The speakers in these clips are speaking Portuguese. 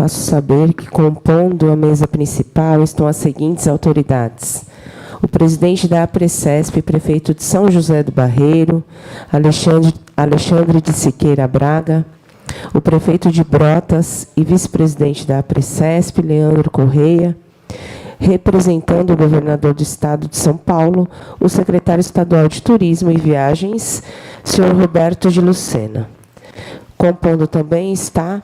faço saber que, compondo a mesa principal, estão as seguintes autoridades: o presidente da APRECESP, prefeito de São José do Barreiro, Alexandre de Siqueira Braga, o prefeito de Brotas e vice-presidente da APRECESP, Leandro Correia, representando o governador do Estado de São Paulo, o secretário estadual de Turismo e Viagens, senhor Roberto de Lucena. Compondo também está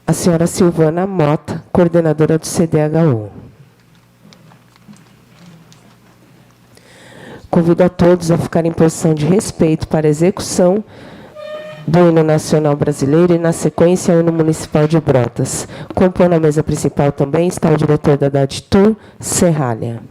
a senhora Silvana Mota, coordenadora do CDHU. Convido a todos a ficarem em posição de respeito para a execução do hino nacional brasileiro e, na sequência, o hino municipal de Brotas. Compondo a mesa principal também está o diretor da DADTUR, Serralha.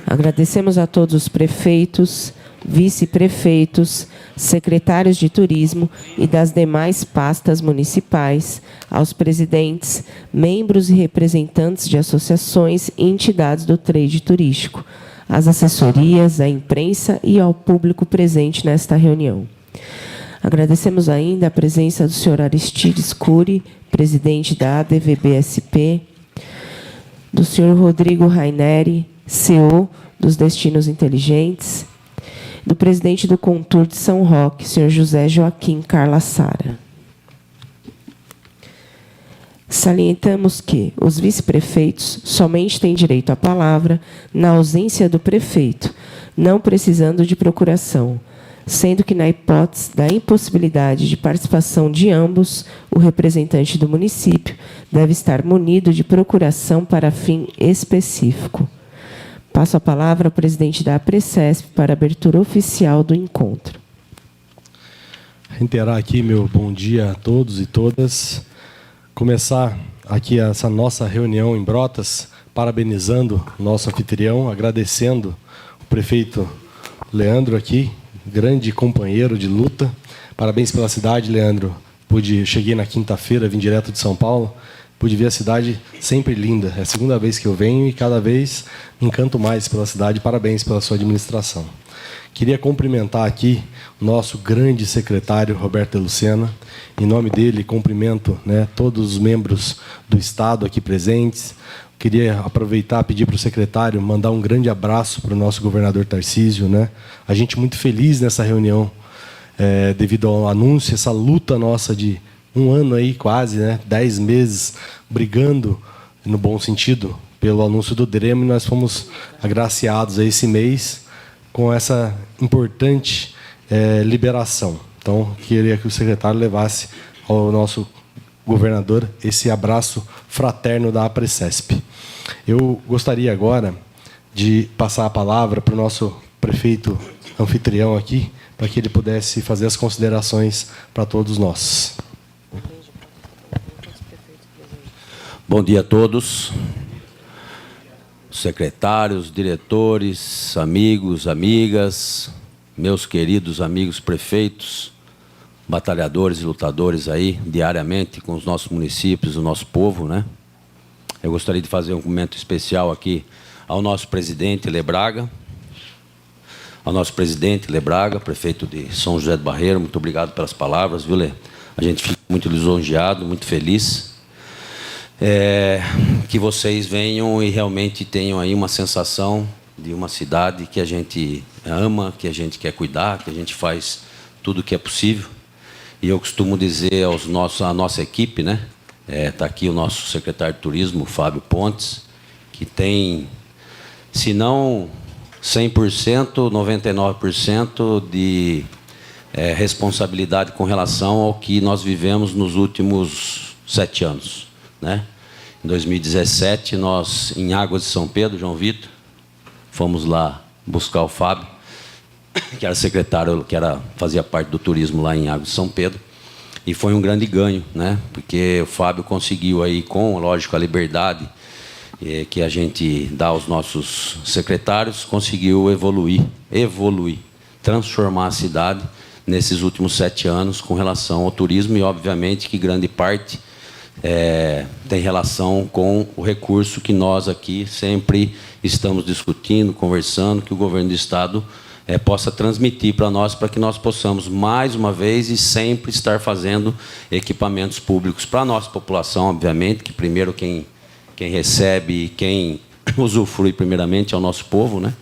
Agradecemos a todos os prefeitos, vice-prefeitos, secretários de turismo e das demais pastas municipais, aos presidentes, membros e representantes de associações e entidades do trade turístico, às assessorias, à imprensa e ao público presente nesta reunião. Agradecemos ainda a presença do senhor Aristides Cury, presidente da ADVBSP, do senhor Rodrigo Raineri, CEO dos Destinos Inteligentes, do presidente do Contur de São Roque, senhor José Joaquim Carla Sara. Salientamos que os vice-prefeitos somente têm direito à palavra na ausência do prefeito, não precisando de procuração, sendo que, na hipótese da impossibilidade de participação de ambos, o representante do município deve estar munido de procuração para fim específico. Passo a palavra ao presidente da APRECESP para a abertura oficial do encontro. Reiterar aqui meu bom dia a todos e todas. Começar aqui essa nossa reunião em Brotas, parabenizando o nosso anfitrião, agradecendo o prefeito Leandro aqui, grande companheiro de luta. Parabéns pela cidade, Leandro. Cheguei na quinta-feira, vim direto de São Paulo, pude ver a cidade sempre linda. É a segunda vez que eu venho e cada vez me encanto mais pela cidade. Parabéns pela sua administração. Queria cumprimentar aqui o nosso grande secretário, Roberto de Lucena. Em nome dele, cumprimento, todos os membros do Estado aqui presentes. Queria aproveitar e pedir para o secretário mandar um grande abraço para o nosso governador Tarcísio. A gente muito feliz nessa reunião, devido ao anúncio, essa luta nossa de um ano aí, quase, 10 meses, brigando, no bom sentido, pelo anúncio do DREM, e nós fomos agraciados a esse mês com essa importante liberação. Então, queria que o secretário levasse ao nosso governador esse abraço fraterno da APRECESP. Eu gostaria agora de passar a palavra para o nosso prefeito anfitrião aqui, para que ele pudesse fazer as considerações para todos nós. Bom dia a todos, secretários, diretores, amigos, amigas, meus queridos amigos prefeitos, batalhadores e lutadores aí diariamente com os nossos municípios, o nosso povo, Eu gostaria de fazer um momento especial aqui ao nosso presidente Lebraga, prefeito de São José do Barreiro. Muito obrigado pelas palavras, viu, Lê? A gente fica muito lisonjeado, muito feliz. Que vocês venham e realmente tenham aí uma sensação de uma cidade que a gente ama, que a gente quer cuidar, que a gente faz tudo o que é possível. E eu costumo dizer à nossa equipe, está aqui o nosso secretário de Turismo, Fábio Pontes, que tem, se não 100%, 99% de responsabilidade com relação ao que nós vivemos nos últimos 7 anos. Em 2017, nós, em Águas de São Pedro, João Vitor, fomos lá buscar o Fábio, que era secretário, fazia parte do turismo lá em Águas de São Pedro, e foi um grande ganho, porque o Fábio conseguiu, aí, com, lógico, a liberdade que a gente dá aos nossos secretários, conseguiu evoluir, transformar a cidade nesses últimos 7 anos com relação ao turismo, e, obviamente, que grande parte tem relação com o recurso que nós aqui sempre estamos discutindo, conversando, que o governo do Estado possa transmitir para nós, para que nós possamos, mais uma vez e sempre, estar fazendo equipamentos públicos para a nossa população, obviamente, que primeiro quem recebe e quem usufrui primeiramente é o nosso povo, né?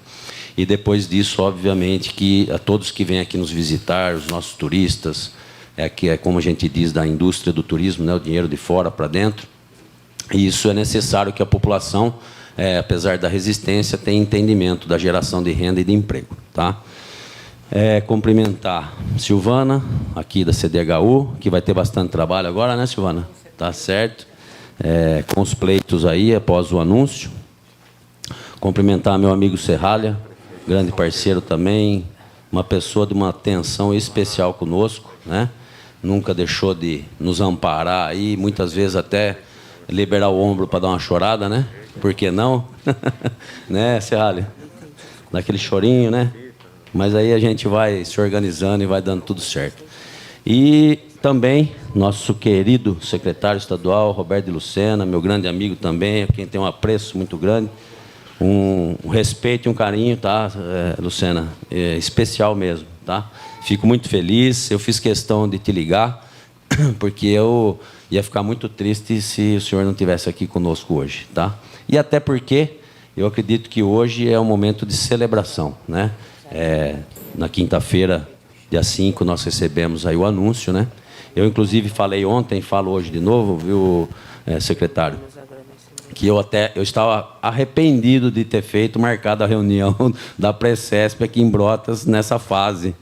E depois disso, obviamente, que a todos que vêm aqui nos visitar, os nossos turistas, que é como a gente diz da indústria do turismo, né? O dinheiro de fora para dentro. E isso é necessário que a população, apesar da resistência, tenha entendimento da geração de renda e de emprego. Tá? Cumprimentar Silvana, aqui da CDHU, que vai ter bastante trabalho agora, né, Silvana? Tá certo. Com os pleitos aí, após o anúncio. Cumprimentar meu amigo Serralha, grande parceiro também, uma pessoa de uma atenção especial conosco, né? Nunca deixou de nos amparar aí, muitas vezes até liberar o ombro para dar uma chorada, né? Por que não? Né, Serralha? Daquele chorinho, né? Mas aí a gente vai se organizando e vai dando tudo certo. E também nosso querido secretário estadual, Roberto de Lucena, meu grande amigo também, a quem tem um apreço muito grande, um respeito e um carinho, tá, Lucena? Especial mesmo, tá? Fico muito feliz, eu fiz questão de te ligar, porque eu ia ficar muito triste se o senhor não estivesse aqui conosco hoje, tá? E até porque eu acredito que hoje é um momento de celebração, né? Na quinta-feira, dia 5, nós recebemos aí o anúncio, né? Eu, inclusive, falei ontem, falo hoje de novo, viu, secretário? Que eu estava arrependido de ter marcado a reunião da Precesp aqui em Brotas nessa fase.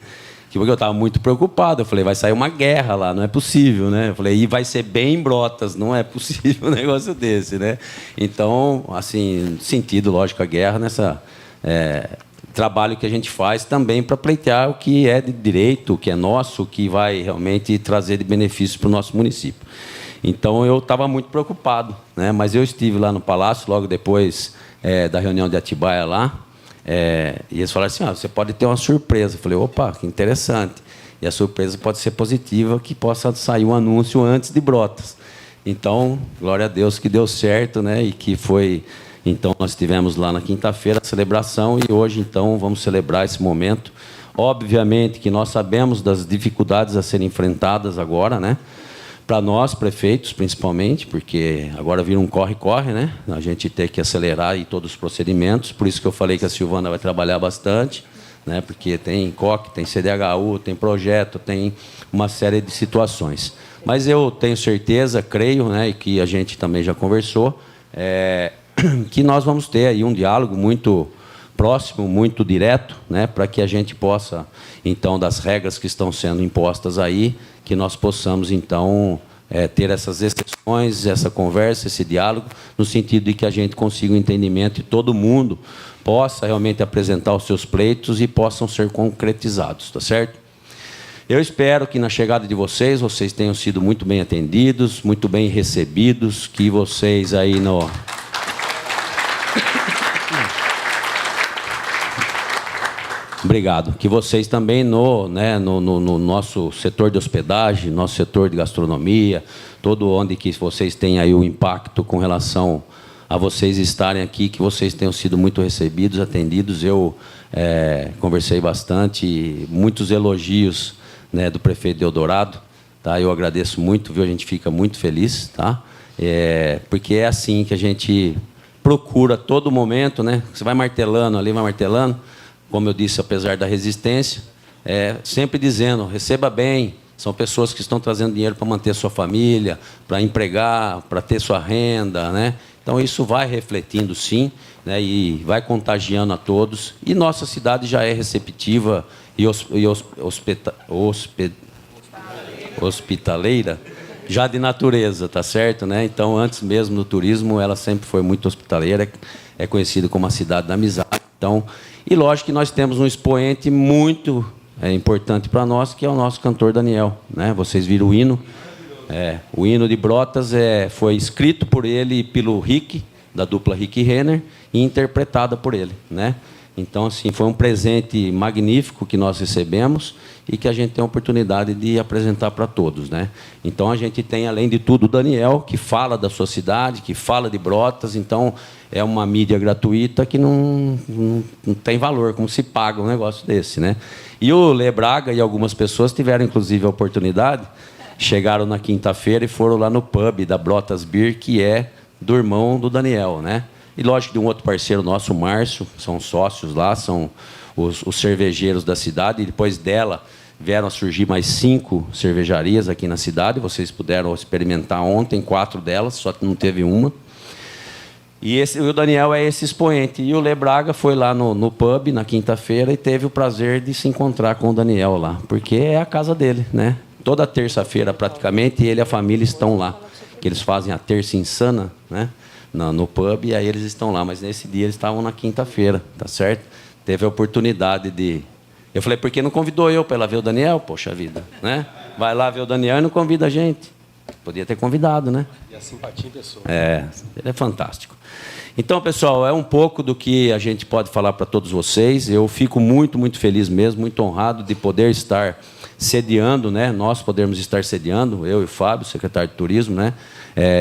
Porque eu estava muito preocupado. Eu falei, vai sair uma guerra lá, não é possível, né? Eu falei, e vai ser bem em Brotas, não é possível um negócio desse, né? Então, assim, sentido, lógico, a guerra nessa trabalho que a gente faz também para pleitear o que é de direito, o que é nosso, o que vai realmente trazer de benefício para o nosso município. Então, eu estava muito preocupado, né? Mas eu estive lá no Palácio, logo depois da reunião de Atibaia lá, e eles falaram assim, você pode ter uma surpresa. Eu falei, opa, que interessante. E a surpresa pode ser positiva, que possa sair um anúncio antes de Brotas. Então, glória a Deus que deu certo, né? E que foi... Então, nós tivemos lá na quinta-feira a celebração e hoje, então, vamos celebrar esse momento. Obviamente que nós sabemos das dificuldades a serem enfrentadas agora, né? Para nós, prefeitos, principalmente, porque agora vira um corre-corre, né? A gente tem que acelerar aí todos os procedimentos, por isso que eu falei que a Silvana vai trabalhar bastante, né? Porque tem COC, tem CDHU, tem projeto, tem uma série de situações. Mas eu tenho certeza, creio, né, e que a gente também já conversou, que nós vamos ter aí um diálogo muito próximo, muito direto, né, para que a gente possa, então, das regras que estão sendo impostas aí, que nós possamos, então, ter essas exceções, essa conversa, esse diálogo, no sentido de que a gente consiga um entendimento e todo mundo possa realmente apresentar os seus pleitos e possam ser concretizados, tá certo? Eu espero que na chegada de vocês tenham sido muito bem atendidos, muito bem recebidos, que vocês aí no... Obrigado. Que vocês também no nosso setor de hospedagem, nosso setor de gastronomia, todo onde que vocês têm aí o impacto com relação a vocês estarem aqui, que vocês tenham sido muito recebidos, atendidos. Eu conversei bastante, muitos elogios, né, do prefeito Deodorado, tá? Eu agradeço muito, viu? A gente fica muito feliz, tá? Porque é assim que a gente procura a todo momento, né? Você vai martelando ali, vai martelando. Como eu disse, apesar da resistência, sempre dizendo, receba bem, são pessoas que estão trazendo dinheiro para manter sua família, para empregar, para ter sua renda, né? Então, isso vai refletindo, sim, né? E vai contagiando a todos. E nossa cidade já é receptiva e hospitaleira, já de natureza, tá certo, né? Então, antes mesmo do turismo, ela sempre foi muito hospitaleira, é conhecida como a cidade da amizade. Então, e lógico que nós temos um expoente muito importante para nós, que é o nosso cantor Daniel, né? Vocês viram o hino. O hino de Brotas foi escrito por ele e pelo Rick, da dupla Rick e Renner, e interpretado por ele, né? Então, assim, foi um presente magnífico que nós recebemos e que a gente tem a oportunidade de apresentar para todos, né? Então, a gente tem, além de tudo, o Daniel, que fala da sua cidade, que fala de Brotas. Então, é uma mídia gratuita que não tem valor, como se paga um negócio desse, né? E o Lê Braga e algumas pessoas tiveram, inclusive, a oportunidade, chegaram na quinta-feira e foram lá no pub da Brotas Beer, que é do irmão do Daniel, né? E, lógico, de um outro parceiro nosso, o Márcio, são sócios lá, são os cervejeiros da cidade. E depois dela vieram a surgir mais 5 cervejarias aqui na cidade. Vocês puderam experimentar ontem 4 delas, só que não teve uma. E o Daniel é esse expoente. E o Lê Braga foi lá no pub na quinta-feira e teve o prazer de se encontrar com o Daniel lá, porque é a casa dele, né? Toda terça-feira, praticamente, ele e a família estão lá, que eles fazem a terça insana, né? No pub, e aí eles estão lá. Mas nesse dia eles estavam na quinta-feira, tá certo? Teve a oportunidade de... Eu falei, por que não convidou eu para ela ver o Daniel? Poxa vida, né? Vai lá ver o Daniel e não convida a gente. Podia ter convidado, né? E a simpatia em pessoa. Ele é fantástico. Então, pessoal, é um pouco do que a gente pode falar para todos vocês. Eu fico muito, muito feliz mesmo, muito honrado de poder estar sediando, né? Nós podermos estar sediando, eu e o Fábio, secretário de Turismo, né?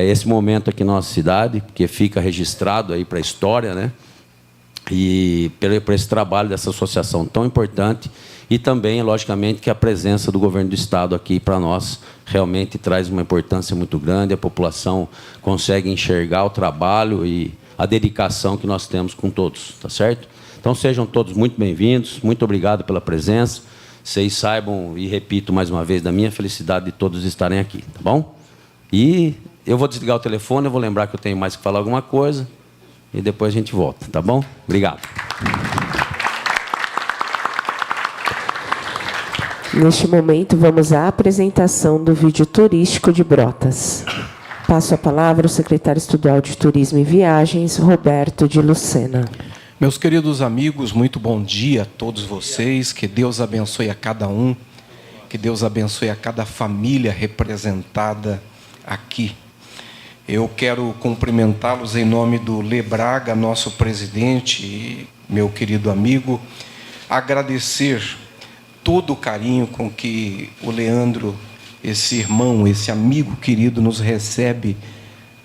Esse momento aqui na nossa cidade, que fica registrado aí para a história, né? E por esse trabalho dessa associação tão importante, e também, logicamente, que a presença do governo do Estado aqui para nós realmente traz uma importância muito grande. A população consegue enxergar o trabalho e a dedicação que nós temos com todos, tá certo? Então, sejam todos muito bem-vindos, muito obrigado pela presença. Vocês saibam, e repito mais uma vez, da minha felicidade de todos estarem aqui, tá bom? E eu vou desligar o telefone, eu vou lembrar que eu tenho mais que falar alguma coisa, e depois a gente volta, tá bom? Obrigado. Neste momento, vamos à apresentação do vídeo turístico de Brotas. Passo a palavra ao secretário estadual de Turismo e Viagens, Roberto de Lucena. Meus queridos amigos, muito bom dia a todos vocês. Que Deus abençoe a cada um. Que Deus abençoe a cada família representada aqui. Eu quero cumprimentá-los em nome do Lê Braga, nosso presidente e meu querido amigo. Agradecer todo o carinho com que o Leandro, esse irmão, esse amigo querido, nos recebe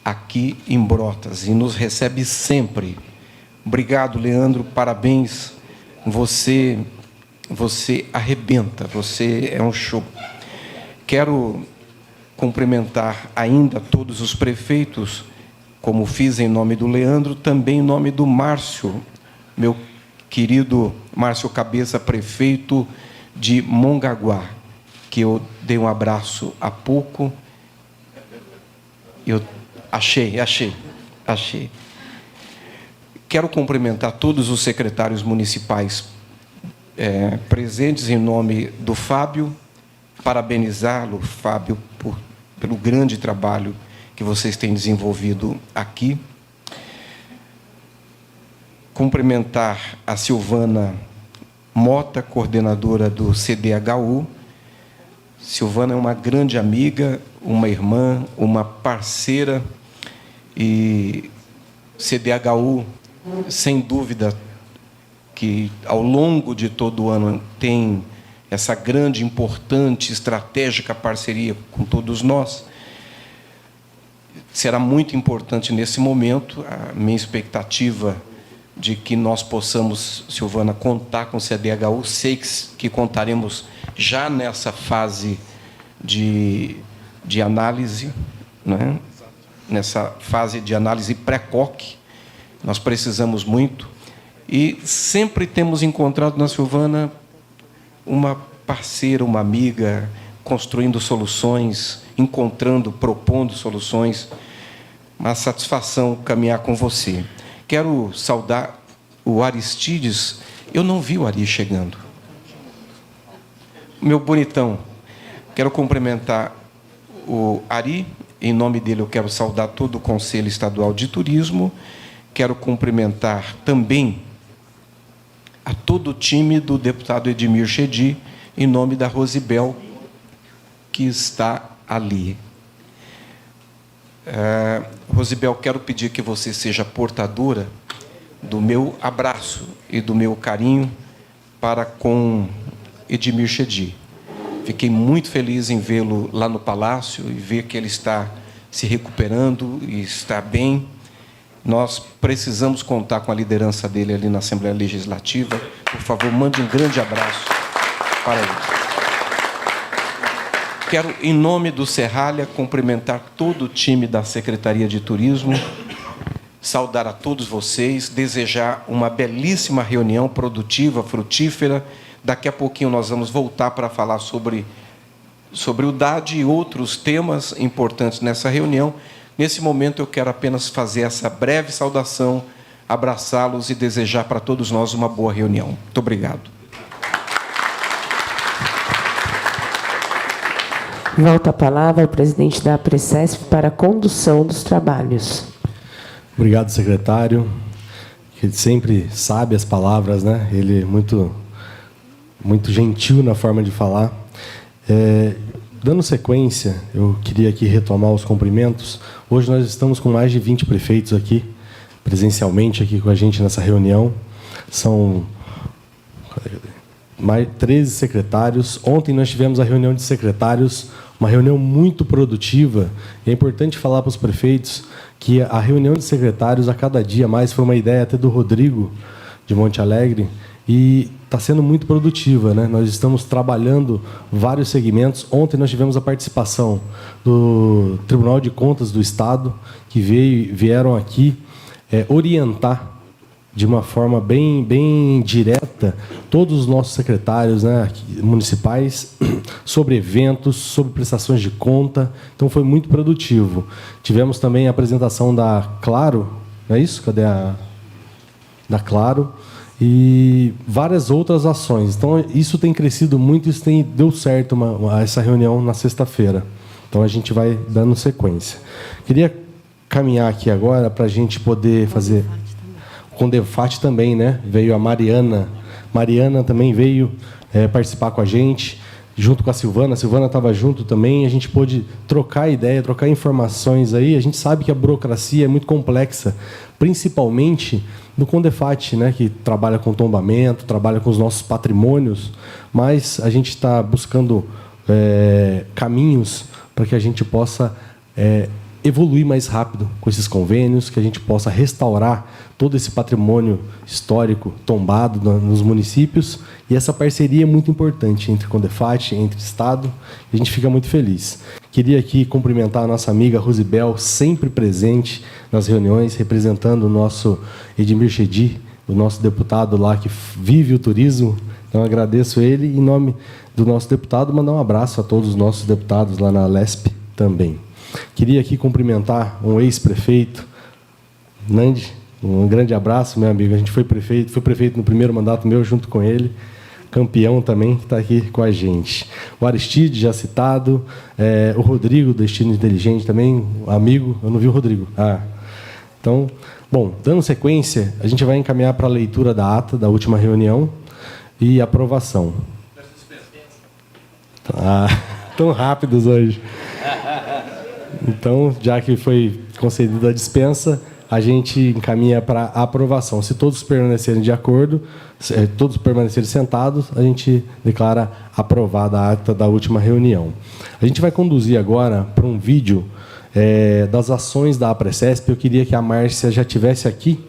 aqui em Brotas e nos recebe sempre. Obrigado, Leandro, parabéns. Você arrebenta, você é um show. Quero cumprimentar ainda todos os prefeitos, como fiz em nome do Leandro, também em nome do Márcio, meu querido Márcio Cabeça, prefeito de Mongaguá, que eu dei um abraço há pouco. Eu achei. Quero cumprimentar todos os secretários municipais presentes em nome do Fábio, parabenizá-lo, Fábio, pelo grande trabalho que vocês têm desenvolvido aqui. Cumprimentar a Silvana Mota, coordenadora do CDHU. Silvana é uma grande amiga, uma irmã, uma parceira, e CDHU, sem dúvida, que ao longo de todo o ano tem essa grande, importante, estratégica parceria com todos nós. Será muito importante nesse momento. A minha expectativa de que nós possamos, Silvana, contar com o CDHU, sei que contaremos já nessa fase de análise, né? Nessa fase de análise pré-COC. Nós precisamos muito, e sempre temos encontrado na Silvana uma parceira, uma amiga, construindo soluções, encontrando, propondo soluções. Uma satisfação caminhar com você. Quero saudar o Aristides. Eu não vi o Ari chegando. Meu bonitão, quero cumprimentar o Ari. Em nome dele, eu quero saudar todo o Conselho Estadual de Turismo. Quero cumprimentar também a todo o time do deputado Edmir Chedi, em nome da Rosibel, que está ali. Rosibel, quero pedir que você seja portadora do meu abraço. e do meu carinho para com Edmir Chedi. Fiquei muito feliz em vê-lo lá no Palácio e ver que ele está se recuperando e está bem. Nós precisamos contar com a liderança dele ali na Assembleia Legislativa. Por favor, mande um grande abraço para ele. Quero, em nome do Serralha, cumprimentar todo o time da Secretaria de Turismo, saudar a todos vocês, desejar uma belíssima reunião produtiva, frutífera. Daqui a pouquinho nós vamos voltar para falar sobre o DAD e outros temas importantes nessa reunião. Nesse momento, eu quero apenas fazer essa breve saudação, abraçá-los e desejar para todos nós uma boa reunião. Muito obrigado. Volta a palavra ao presidente da APRECESP para a condução dos trabalhos. Obrigado, secretário. Ele sempre sabe as palavras, né? Ele é muito gentil na forma de falar. Dando sequência, eu queria aqui retomar os cumprimentos. Hoje nós estamos com mais de 20 prefeitos aqui, presencialmente aqui com a gente nessa reunião. São mais 13 secretários. Ontem nós tivemos a reunião de secretários, uma reunião muito produtiva. E é importante falar para os prefeitos que a reunião de secretários, a cada dia mais, foi uma ideia até do Rodrigo, de Monte Alegre, e está sendo muito produtiva, né? Nós estamos trabalhando vários segmentos. Ontem nós tivemos a participação do Tribunal de Contas do Estado, que vieram aqui orientar de uma forma bem direta todos os nossos secretários, né, municipais sobre eventos, sobre prestações de conta. Então foi muito produtivo. Tivemos também a apresentação da Claro, não é isso? Cadê a da Claro? E várias outras ações. Então, isso tem crescido muito, deu certo essa reunião na sexta-feira. Então, a gente vai dando sequência. Queria caminhar aqui agora para a gente poder fazer... Com o Condefat também, né? Veio a Mariana. Mariana também veio participar com a gente, junto com a Silvana. A Silvana estava junto também. A gente pôde trocar ideia, trocar informações aí. A gente sabe que a burocracia é muito complexa, principalmente no Condefat, né, que trabalha com tombamento, trabalha com os nossos patrimônios, mas a gente está buscando caminhos para que a gente possa evoluir mais rápido com esses convênios, que a gente possa restaurar todo esse patrimônio histórico tombado nos municípios. E essa parceria é muito importante entre Condefat, entre Estado, e a gente fica muito feliz. Queria aqui cumprimentar a nossa amiga Rosibel, sempre presente nas reuniões, representando o nosso Edmir Chedi, o nosso deputado lá que vive o turismo. Então, agradeço ele. Em nome do nosso deputado, mandar um abraço a todos os nossos deputados lá na LESP também. Queria aqui cumprimentar um ex-prefeito, Nandi. Um grande abraço, meu amigo. A gente foi prefeito no primeiro mandato meu, junto com ele. Campeão também, que está aqui com a gente. O Aristide, já citado. O Rodrigo, Destino Inteligente, também, amigo. Eu não vi o Rodrigo. Então, bom, dando sequência, a gente vai encaminhar para a leitura da ata da última reunião e aprovação. Tão rápidos hoje. Então, já que foi concedida a dispensa, a gente encaminha para a aprovação. Se todos permanecerem de acordo, todos permanecerem sentados, a gente declara aprovada a ata da última reunião. A gente vai conduzir agora para um vídeo das ações da APRECESP. Eu queria que a Márcia já estivesse aqui.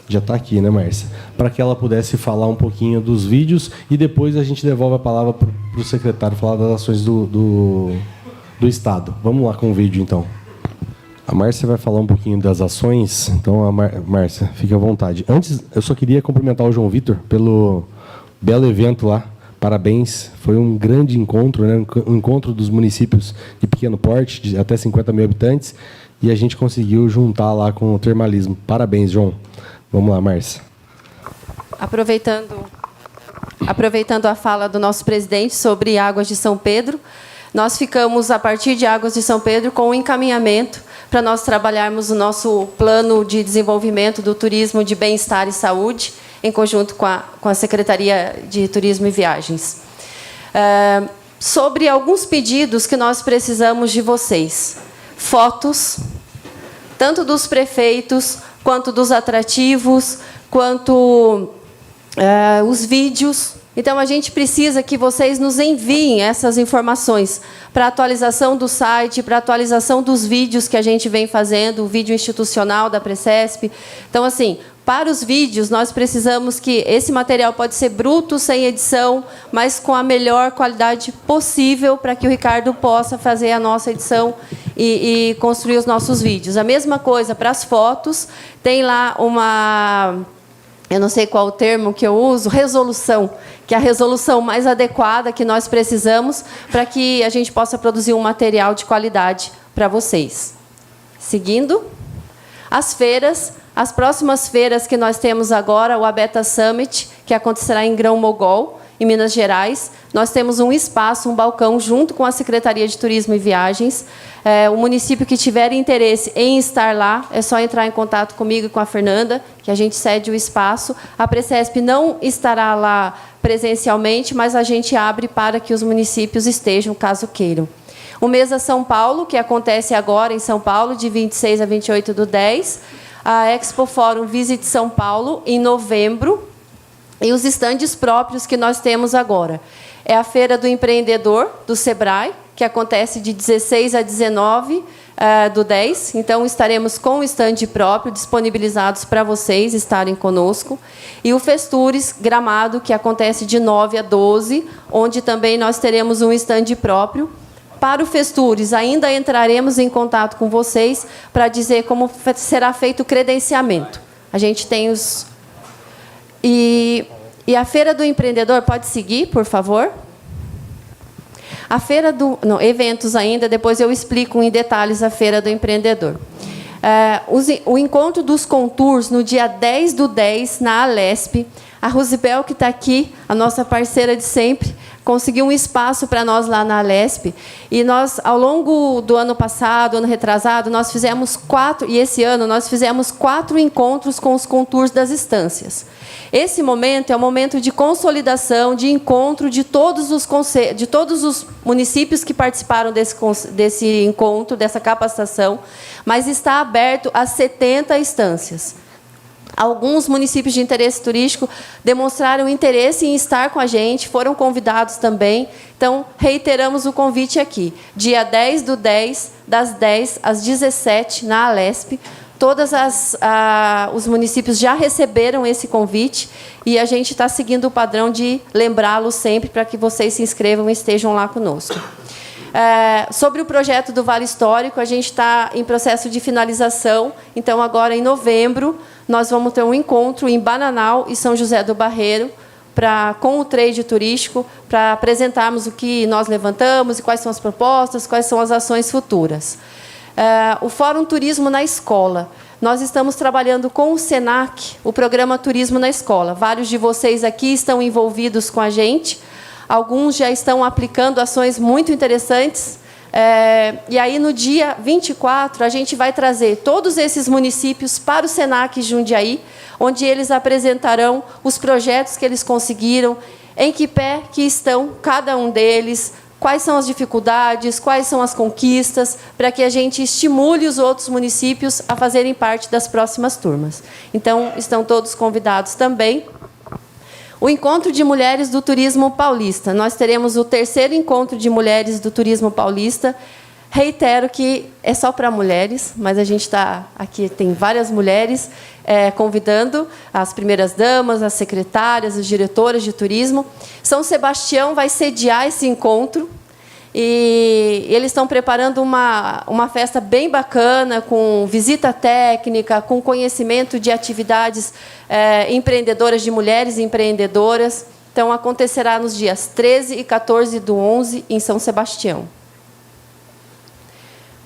Já está aqui, né, Márcia? Para que ela pudesse falar um pouquinho dos vídeos e depois a gente devolve a palavra para o secretário falar das ações do Estado. Vamos lá com o vídeo, então. A Márcia vai falar um pouquinho das ações. Então, Márcia, fique à vontade. Antes, eu só queria cumprimentar o João Vitor pelo belo evento lá. Parabéns. Foi um grande encontro, né? Um encontro dos municípios de pequeno porte, de até 50 mil habitantes, e a gente conseguiu juntar lá com o termalismo. Parabéns, João. Vamos lá, Márcia. Aproveitando a fala do nosso presidente sobre Águas de São Pedro, nós ficamos, a partir de Águas de São Pedro, com um encaminhamento para nós trabalharmos o nosso plano de desenvolvimento do turismo de bem-estar e saúde, em conjunto com a Secretaria de Turismo e Viagens. Sobre alguns pedidos que nós precisamos de vocês. Fotos, tanto dos prefeitos, quanto dos atrativos, quanto os vídeos. Então, a gente precisa que vocês nos enviem essas informações para atualização do site, para atualização dos vídeos que a gente vem fazendo, o vídeo institucional da Precesp. Então, assim, para os vídeos, nós precisamos que esse material pode ser bruto, sem edição, mas com a melhor qualidade possível para que o Ricardo possa fazer a nossa edição e construir os nossos vídeos. A mesma coisa para as fotos. Tem lá uma... eu não sei qual o termo que eu uso, resolução, que é a resolução mais adequada que nós precisamos para que a gente possa produzir um material de qualidade para vocês. Seguindo, as feiras, as próximas feiras que nós temos agora, o Abeta Summit, que acontecerá em Grão-Mogol, em Minas Gerais. Nós temos um espaço, um balcão, junto com a Secretaria de Turismo e Viagens. O município que tiver interesse em estar lá, é só entrar em contato comigo e com a Fernanda, que a gente cede o espaço. A Precesp não estará lá presencialmente, mas a gente abre para que os municípios estejam, caso queiram. O Mesa São Paulo, que acontece agora em São Paulo, de 26 a 28/10. A Expo Fórum Visit São Paulo, em novembro. E os estandes próprios que nós temos agora. É a Feira do Empreendedor, do Sebrae, que acontece de 16 a 19/10. Então, estaremos com o estande próprio, disponibilizados para vocês estarem conosco. E o Festures Gramado, que acontece de 9 a 12, onde também nós teremos um estande próprio. Para o Festures, ainda entraremos em contato com vocês para dizer como será feito o credenciamento. A gente tem os... E a Feira do Empreendedor, pode seguir, por favor? A Feira do... Não, eventos ainda, depois eu explico em detalhes a Feira do Empreendedor. O encontro dos Contours, no dia 10/10, na Alesp. A Rosibel, que está aqui, a nossa parceira de sempre, conseguiu um espaço para nós lá na Alesp. E nós, ao longo do ano passado, ano retrasado, nós fizemos 4, e esse ano nós fizemos 4 encontros com os Contours das Estâncias. Esse momento é um momento de consolidação, de encontro de todos os municípios que participaram desse encontro, dessa capacitação, mas está aberto a 70 estâncias. Alguns municípios de interesse turístico demonstraram interesse em estar com a gente, foram convidados também. Então, reiteramos o convite aqui. Dia 10/10, das 10 às 17, na Alesp. Todos os municípios já receberam esse convite e a gente está seguindo o padrão de lembrá-los sempre para que vocês se inscrevam e estejam lá conosco. Sobre o projeto do Vale Histórico, a gente está em processo de finalização. Então, agora, em novembro, nós vamos ter um encontro em Bananal e São José do Barreiro, com o trade turístico, para apresentarmos o que nós levantamos e quais são as propostas, quais são as ações futuras. O Fórum Turismo na Escola. Nós estamos trabalhando com o SENAC, o programa Turismo na Escola. Vários de vocês aqui estão envolvidos com a gente. Alguns já estão aplicando ações muito interessantes. E aí, no dia 24, a gente vai trazer todos esses municípios para o SENAC Jundiaí, onde eles apresentarão os projetos que eles conseguiram, em que pé que estão cada um deles, quais são as dificuldades, quais são as conquistas, para que a gente estimule os outros municípios a fazerem parte das próximas turmas. Então, estão todos convidados também. O Encontro de Mulheres do Turismo Paulista. Nós teremos o 3º Encontro de Mulheres do Turismo Paulista. Reitero que é só para mulheres, mas a gente está aqui, tem várias mulheres convidando as primeiras damas, as secretárias, as diretoras de turismo. São Sebastião vai sediar esse encontro. E eles estão preparando uma festa bem bacana, com visita técnica, com conhecimento de atividades empreendedoras, de mulheres empreendedoras. Então, acontecerá nos dias 13 e 14/11, em São Sebastião.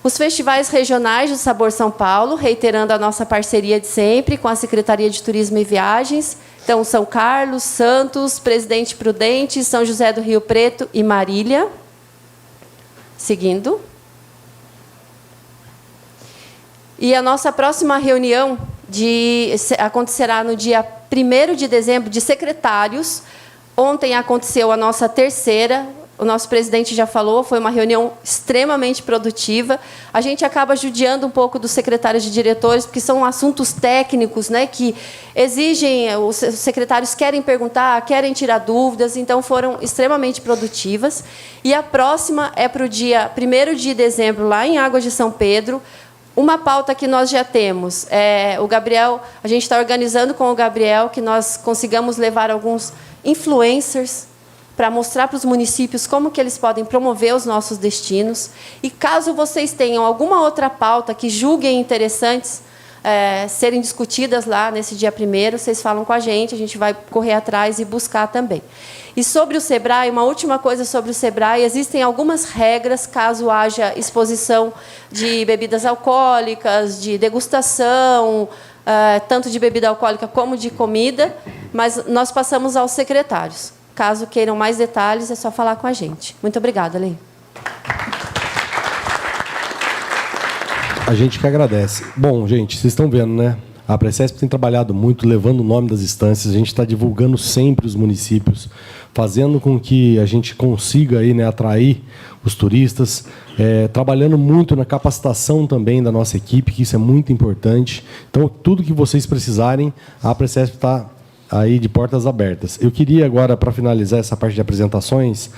Os festivais regionais do Sabor São Paulo, reiterando a nossa parceria de sempre com a Secretaria de Turismo e Viagens. Então, São Carlos, Santos, Presidente Prudente, São José do Rio Preto e Marília. Seguindo. E a nossa próxima reunião acontecerá no dia 1º de dezembro, de secretários. Ontem aconteceu a nossa 3ª, o nosso presidente já falou, foi uma reunião extremamente produtiva. A gente acaba judiando um pouco dos secretários de diretores, porque são assuntos técnicos, né, que exigem, os secretários querem perguntar, querem tirar dúvidas, então foram extremamente produtivas. E a próxima é para o dia 1º de dezembro, lá em Águas de São Pedro. Uma pauta que nós já temos, o Gabriel, a gente está organizando com o Gabriel que nós consigamos levar alguns influencers para mostrar para os municípios como que eles podem promover os nossos destinos. E caso vocês tenham alguma outra pauta que julguem interessantes serem discutidas lá nesse dia 1º, vocês falam com a gente vai correr atrás e buscar também. E sobre o SEBRAE, uma última coisa sobre o SEBRAE, existem algumas regras caso haja exposição de bebidas alcoólicas, de degustação, tanto de bebida alcoólica como de comida, mas nós passamos aos secretários. Caso queiram mais detalhes, é só falar com a gente. Muito obrigada, Lei. A gente que agradece. Bom, gente, vocês estão vendo, né? A Precesp tem trabalhado muito, levando o nome das instâncias. A gente está divulgando sempre os municípios, fazendo com que a gente consiga aí, né, atrair os turistas, trabalhando muito na capacitação também da nossa equipe, que isso é muito importante. Então, tudo que vocês precisarem, a Precesp está aí de portas abertas. Eu queria agora, para finalizar essa parte de apresentações,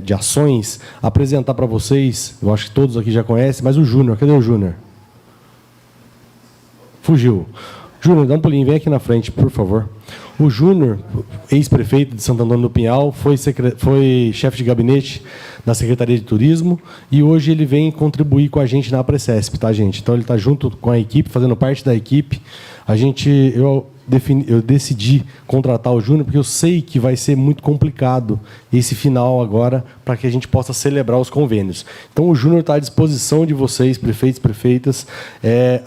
de ações, apresentar para vocês, eu acho que todos aqui já conhecem, mas o Júnior, cadê o Júnior? Fugiu. Júnior, dá um pulinho, vem aqui na frente, por favor. O Júnior, ex-prefeito de Santo Antônio do Pinhal, foi chefe de gabinete da Secretaria de Turismo e hoje ele vem contribuir com a gente na Precesp, tá, gente? Então, ele está junto com a equipe, fazendo parte da equipe. Eu decidi contratar o Júnior porque eu sei que vai ser muito complicado esse final agora para que a gente possa celebrar os convênios. Então, o Júnior está à disposição de vocês, prefeitos e prefeitas.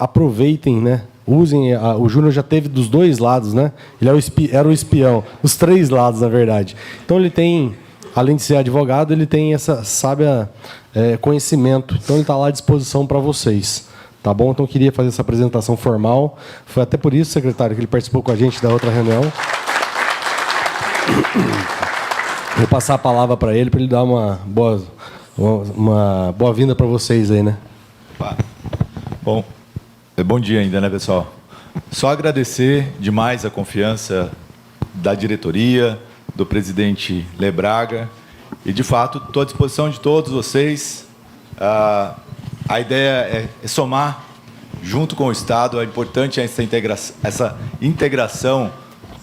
Aproveitem, né? Usem. O Júnior já teve dos dois lados, né? Ele era o espião, os três lados, na verdade. Então, ele tem, além de ser advogado, ele tem essa sábia conhecimento. Então, ele está lá à disposição para vocês. Tá bom? Então, eu queria fazer essa apresentação formal. Foi até por isso, secretário, que ele participou com a gente da outra reunião. Vou passar a palavra para ele dar uma boa-vinda para vocês aí, né? Bom, bom dia ainda, né, pessoal? Só agradecer demais a confiança da diretoria, do presidente Lebraga. E, de fato, estou à disposição de todos vocês. A ideia é somar, junto com o Estado, é importante essa integração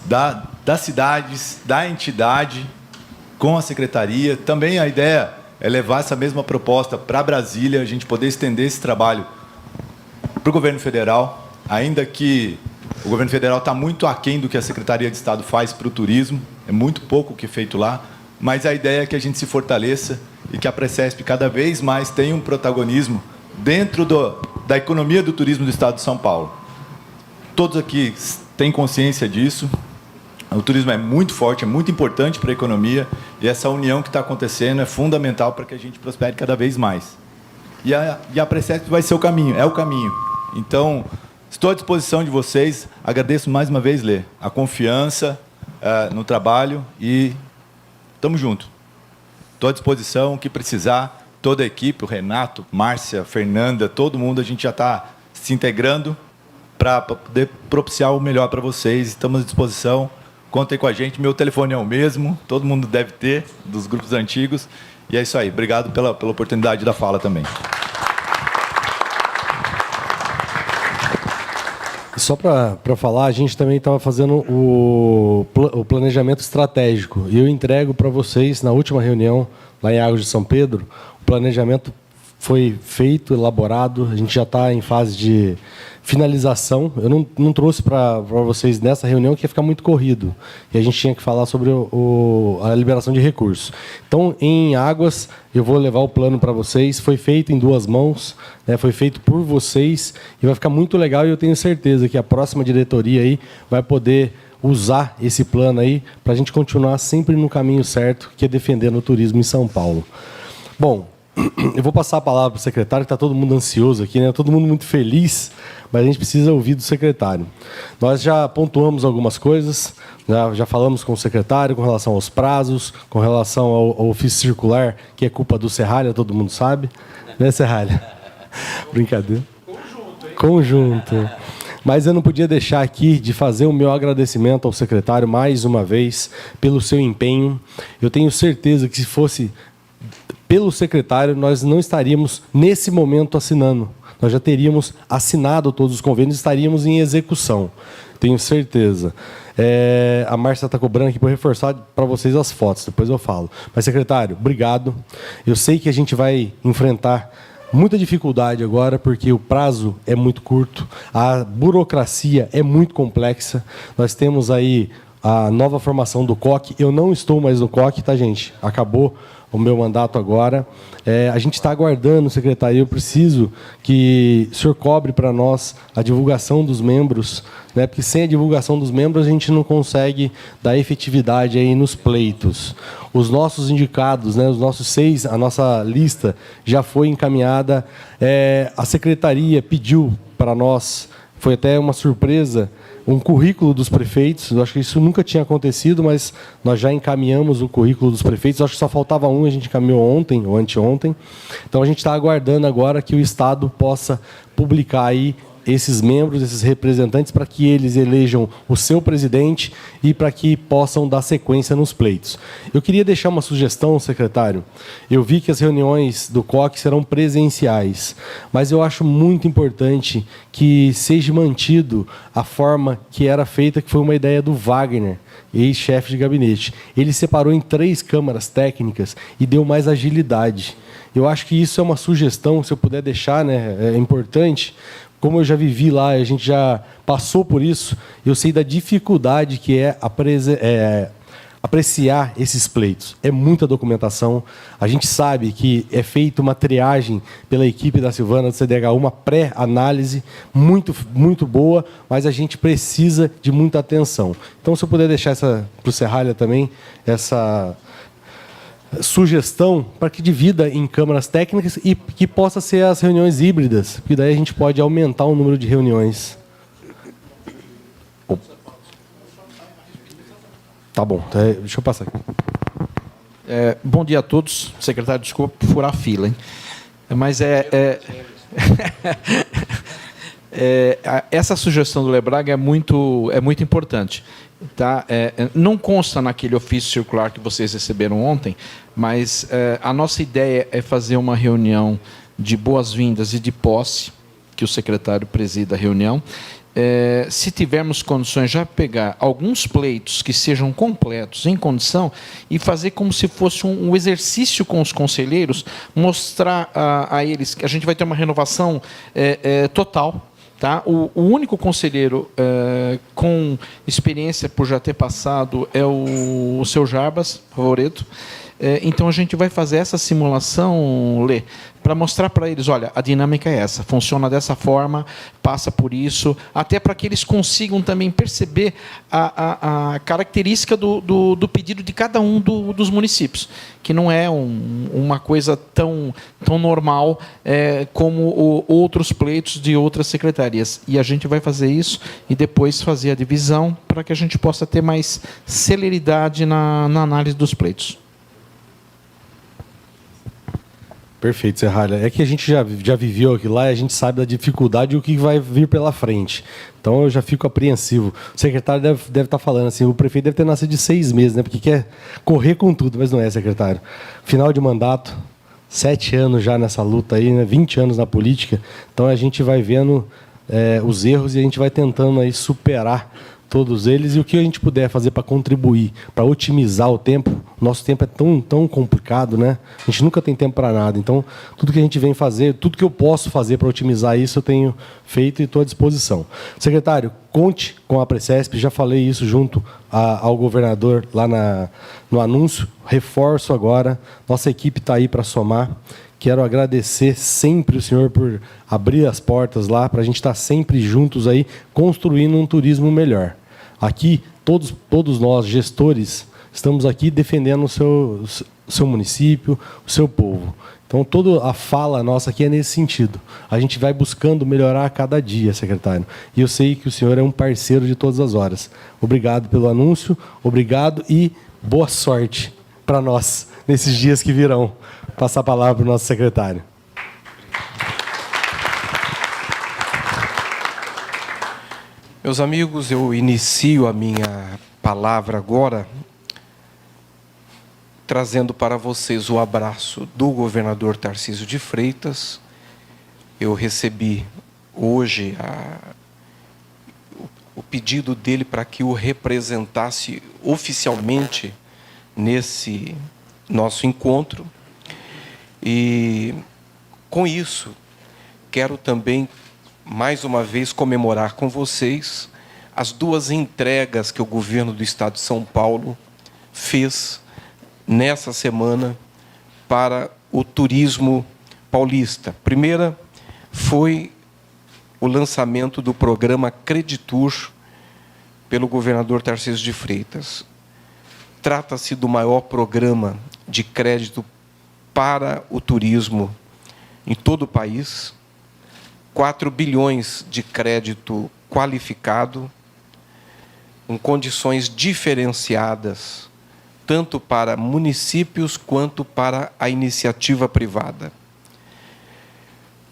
das cidades, da entidade com a Secretaria. Também a ideia é levar essa mesma proposta para Brasília, a gente poder estender esse trabalho para o governo federal, ainda que o governo federal está muito aquém do que a Secretaria de Estado faz para o turismo, é muito pouco o que é feito lá, mas a ideia é que a gente se fortaleça e que a Precesp cada vez mais tenha um protagonismo dentro da economia do turismo do Estado de São Paulo. Todos aqui têm consciência disso. O turismo é muito forte, é muito importante para a economia, e essa união que está acontecendo é fundamental para que a gente prospere cada vez mais. E a Precesp vai ser o caminho, é o caminho. Então, estou à disposição de vocês. Agradeço mais uma vez, Lê, a confiança no trabalho e estamos juntos. Estou à disposição, o que precisar. Toda a equipe, o Renato, Márcia, Fernanda, todo mundo, a gente já está se integrando para poder propiciar o melhor para vocês. Estamos à disposição, contem com a gente. Meu telefone é o mesmo, todo mundo deve ter, dos grupos antigos. E é isso aí, obrigado pela oportunidade da fala também. Só para falar, a gente também estava fazendo o planejamento estratégico. E eu entrego para vocês, na última reunião, lá em Águas de São Pedro, o planejamento foi feito, elaborado, a gente já está em fase de finalização. Eu não trouxe para vocês nessa reunião, que ia ficar muito corrido, e a gente tinha que falar sobre a liberação de recursos. Então, em Águas, eu vou levar o plano para vocês. Foi feito em 2 mãos, né, foi feito por vocês, e vai ficar muito legal, e eu tenho certeza que a próxima diretoria aí vai poder usar esse plano aí para a gente continuar sempre no caminho certo, que é defendendo o turismo em São Paulo. Bom, Eu vou passar a palavra para o secretário, que está todo mundo ansioso aqui, né? Todo mundo muito feliz, mas a gente precisa ouvir do secretário. Nós já pontuamos algumas coisas, já falamos com o secretário com relação aos prazos, com relação ao ofício circular, que é culpa do Serralha, todo mundo sabe. Né, Serralha? Brincadeira. Conjunto. Mas eu não podia deixar aqui de fazer o meu agradecimento ao secretário, mais uma vez, pelo seu empenho. Eu tenho certeza que, se fosse pelo secretário, nós não estaríamos, nesse momento, assinando. Nós já teríamos assinado todos os convênios e estaríamos em execução. Tenho certeza. A Márcia está cobrando aqui para reforçar para vocês as fotos, depois eu falo. Mas, secretário, obrigado. Eu sei que a gente vai enfrentar muita dificuldade agora, porque o prazo é muito curto, a burocracia é muito complexa. Nós temos aí a nova formação do COC. Eu não estou mais no COC, tá, gente? Acabou o meu mandato agora. A gente está aguardando, secretário. Eu preciso que o senhor cobre para nós a divulgação dos membros, né? Porque sem a divulgação dos membros a gente não consegue dar efetividade aí nos pleitos. Os nossos indicados, né, os nossos 6, a nossa lista já foi encaminhada. A secretaria pediu para nós, foi até uma surpresa, um currículo dos prefeitos. Eu acho que isso nunca tinha acontecido, mas nós já encaminhamos o currículo dos prefeitos. Eu acho que só faltava um, a gente encaminhou ontem ou anteontem. Então, a gente está aguardando agora que o Estado possa publicar aí esses membros, esses representantes, para que eles elejam o seu presidente e para que possam dar sequência nos pleitos. Eu queria deixar uma sugestão, secretário. Eu vi que as reuniões do COC serão presenciais, mas eu acho muito importante que seja mantido a forma que era feita, que foi uma ideia do Wagner, ex-chefe de gabinete. Ele separou em 3 câmaras técnicas e deu mais agilidade. Eu acho que isso é uma sugestão, se eu puder deixar, né, é importante. Como eu já vivi lá, a gente já passou por isso, eu sei da dificuldade que é apreciar esses pleitos. É muita documentação. A gente sabe que é feita uma triagem pela equipe da Silvana, do CDHU, uma pré-análise muito, muito boa, mas a gente precisa de muita atenção. Então, se eu puder deixar para o Serralha também, essa sugestão para que divida em câmaras técnicas e que possa ser as reuniões híbridas, porque daí a gente pode aumentar o número de reuniões. Tá bom, deixa eu passar aqui. Bom dia a todos. Secretário, desculpa por furar a fila, hein? Mas essa sugestão do Lebraga é muito importante. Tá? Não consta naquele ofício circular que vocês receberam ontem, mas a nossa ideia é fazer uma reunião de boas-vindas e de posse, que o secretário presida a reunião. Se tivermos condições, já pegar alguns pleitos que sejam completos, em condição, e fazer como se fosse um exercício com os conselheiros, mostrar a eles que a gente vai ter uma renovação total. Tá? O único conselheiro com experiência por já ter passado é o seu Jarbas Favoreto. Então, a gente vai fazer essa simulação, Lê, para mostrar para eles, olha, a dinâmica é essa, funciona dessa forma, passa por isso, até para que eles consigam também perceber a característica do pedido de cada um dos municípios, que não é uma coisa tão normal como outros pleitos de outras secretarias. E a gente vai fazer isso e depois fazer a divisão para que a gente possa ter mais celeridade na análise dos pleitos. Perfeito, Serralha. É que a gente já viveu aqui lá e a gente sabe da dificuldade e o que vai vir pela frente. Então, eu já fico apreensivo. O secretário deve estar falando assim, o prefeito deve ter nascido de 6 meses, né? Porque quer correr com tudo, mas não é, secretário. Final de mandato, 7 anos já nessa luta aí, né? 20 anos na política. Então, a gente vai vendo os erros e a gente vai tentando aí superar todos eles, e o que a gente puder fazer para contribuir, para otimizar o tempo. Nosso tempo é tão complicado, né? A gente nunca tem tempo para nada. Então, tudo que a gente vem fazer, tudo que eu posso fazer para otimizar isso, eu tenho feito e estou à disposição. Secretário, conte com a Precesp, já falei isso junto ao governador lá no anúncio, reforço agora, nossa equipe está aí para somar. Quero agradecer sempre o senhor por abrir as portas lá, para a gente estar sempre juntos aí, construindo um turismo melhor. Aqui, todos nós, gestores, estamos aqui defendendo o seu município, o seu povo. Então, toda a fala nossa aqui é nesse sentido. A gente vai buscando melhorar a cada dia, secretário. E eu sei que o senhor é um parceiro de todas as horas. Obrigado pelo anúncio, obrigado e boa sorte para nós nesses dias que virão. Passar a palavra para o nosso secretário. Meus amigos, eu inicio a minha palavra agora trazendo para vocês o abraço do governador Tarcísio de Freitas. Eu recebi hoje o pedido dele para que o representasse oficialmente nesse nosso encontro. E, com isso, quero também, mais uma vez, comemorar com vocês as 2 entregas que o governo do Estado de São Paulo fez nessa semana para o turismo paulista. Primeira foi o lançamento do programa Creditur pelo governador Tarcísio de Freitas. Trata-se do maior programa de crédito para o turismo em todo o país. 4 bilhões de crédito qualificado, com condições diferenciadas, tanto para municípios quanto para a iniciativa privada.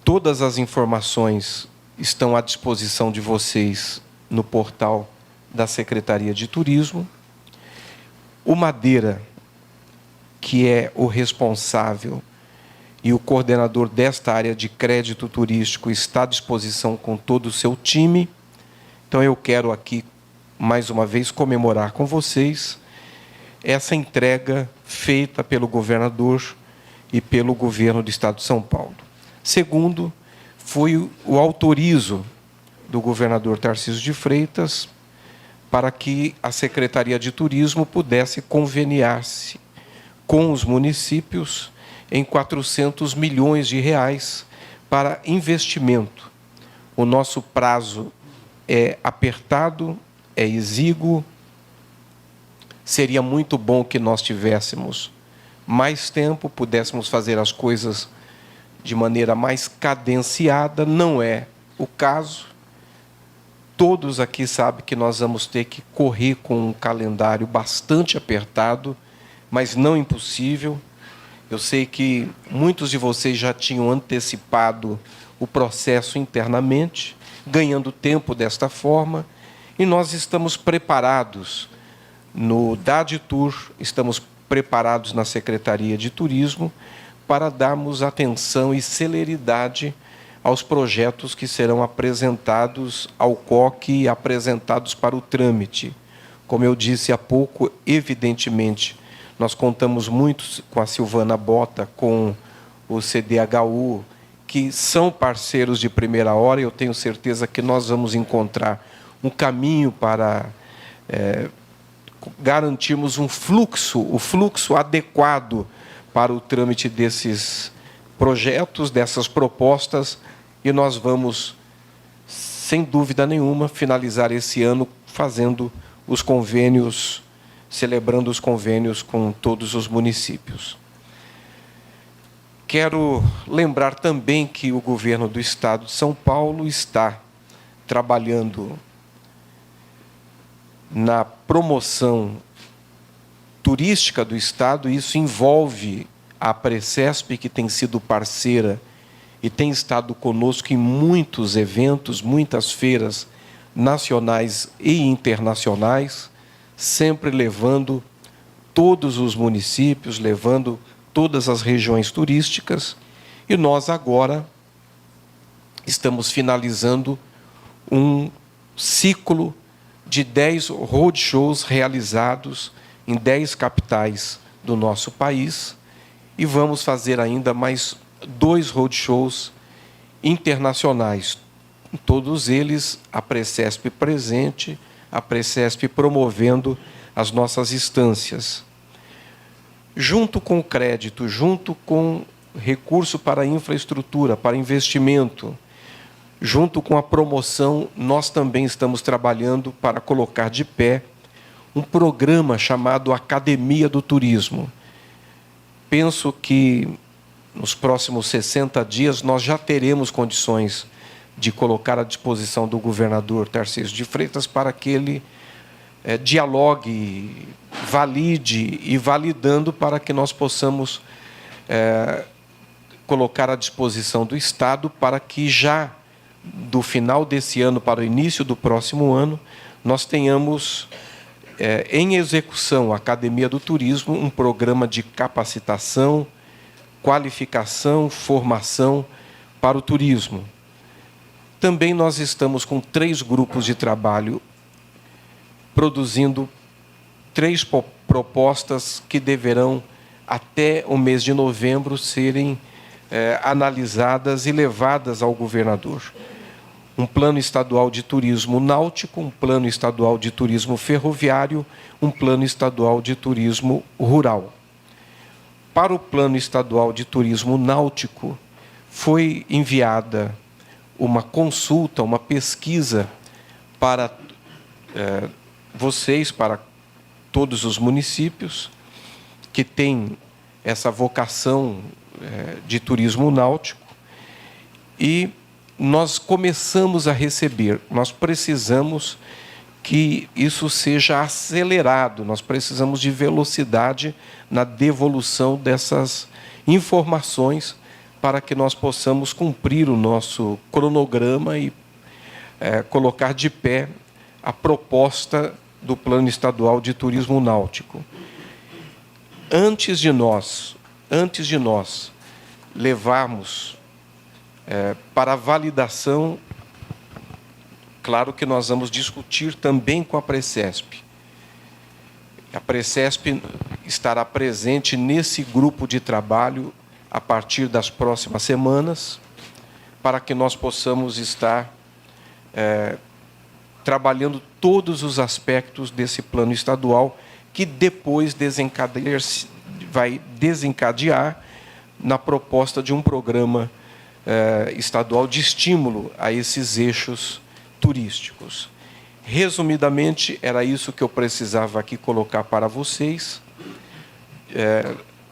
Todas as informações estão à disposição de vocês no portal da Secretaria de Turismo. O Madeira, que é o responsável e o coordenador desta área de crédito turístico, está à disposição com todo o seu time. Então, eu quero aqui, mais uma vez, comemorar com vocês essa entrega feita pelo governador e pelo governo do Estado de São Paulo. Segundo, foi o autorizo do governador Tarcísio de Freitas para que a Secretaria de Turismo pudesse conveniar-se com os municípios em 400 milhões de reais para investimento. O nosso prazo é apertado, é exíguo. Seria muito bom que nós tivéssemos mais tempo, pudéssemos fazer as coisas de maneira mais cadenciada. Não é o caso. Todos aqui sabem que nós vamos ter que correr com um calendário bastante apertado, mas não impossível. Eu sei que muitos de vocês já tinham antecipado o processo internamente, ganhando tempo desta forma, e nós estamos preparados no DADTUR, estamos preparados na Secretaria de Turismo para darmos atenção e celeridade aos projetos que serão apresentados ao COC e apresentados para o trâmite. Como eu disse há pouco, evidentemente, nós contamos muito com a Silvana Bota, com o CDHU, que são parceiros de primeira hora, e eu tenho certeza que nós vamos encontrar um caminho para garantirmos o fluxo adequado para o trâmite desses projetos, dessas propostas, e nós vamos, sem dúvida nenhuma, finalizar esse ano fazendo os convênios, celebrando os convênios com todos os municípios. Quero lembrar também que o governo do Estado de São Paulo está trabalhando na promoção turística do Estado. Isso envolve a Precesp, que tem sido parceira e tem estado conosco em muitos eventos, muitas feiras nacionais e internacionais, sempre levando todos os municípios, levando todas as regiões turísticas. E nós agora estamos finalizando um ciclo de 10 roadshows realizados em 10 capitais do nosso país, e vamos fazer ainda mais 2 roadshows internacionais, todos eles a Precesp presente, a Precesp promovendo as nossas instâncias. Junto com o crédito, junto com recurso para infraestrutura, para investimento, junto com a promoção, nós também estamos trabalhando para colocar de pé um programa chamado Academia do Turismo. Penso que nos próximos 60 dias, nós já teremos condições de colocar à disposição do governador Tarcísio de Freitas para que ele dialogue, valide e validando para que nós possamos colocar à disposição do Estado para que já do final desse ano para o início do próximo ano nós tenhamos em execução a Academia do Turismo, um programa de capacitação, qualificação, formação para o turismo. Também nós estamos com 3 grupos de trabalho produzindo 3 propostas que deverão, até o mês de novembro, serem analisadas e levadas ao governador. Um plano estadual de turismo náutico, um plano estadual de turismo ferroviário, um plano estadual de turismo rural. Para o plano estadual de turismo náutico, foi enviada uma consulta, uma pesquisa para vocês, para todos os municípios que têm essa vocação de turismo náutico, e nós começamos a receber. Nós precisamos que isso seja acelerado, nós precisamos de velocidade na devolução dessas informações para que nós possamos cumprir o nosso cronograma e colocar de pé a proposta do Plano Estadual de Turismo Náutico. Antes de nós levarmos para a validação, claro que nós vamos discutir também com a Precesp. A Precesp estará presente nesse grupo de trabalho a partir das próximas semanas, para que nós possamos estar trabalhando todos os aspectos desse plano estadual, que depois vai desencadear na proposta de um programa estadual de estímulo a esses eixos turísticos. Resumidamente, era isso que eu precisava aqui colocar para vocês.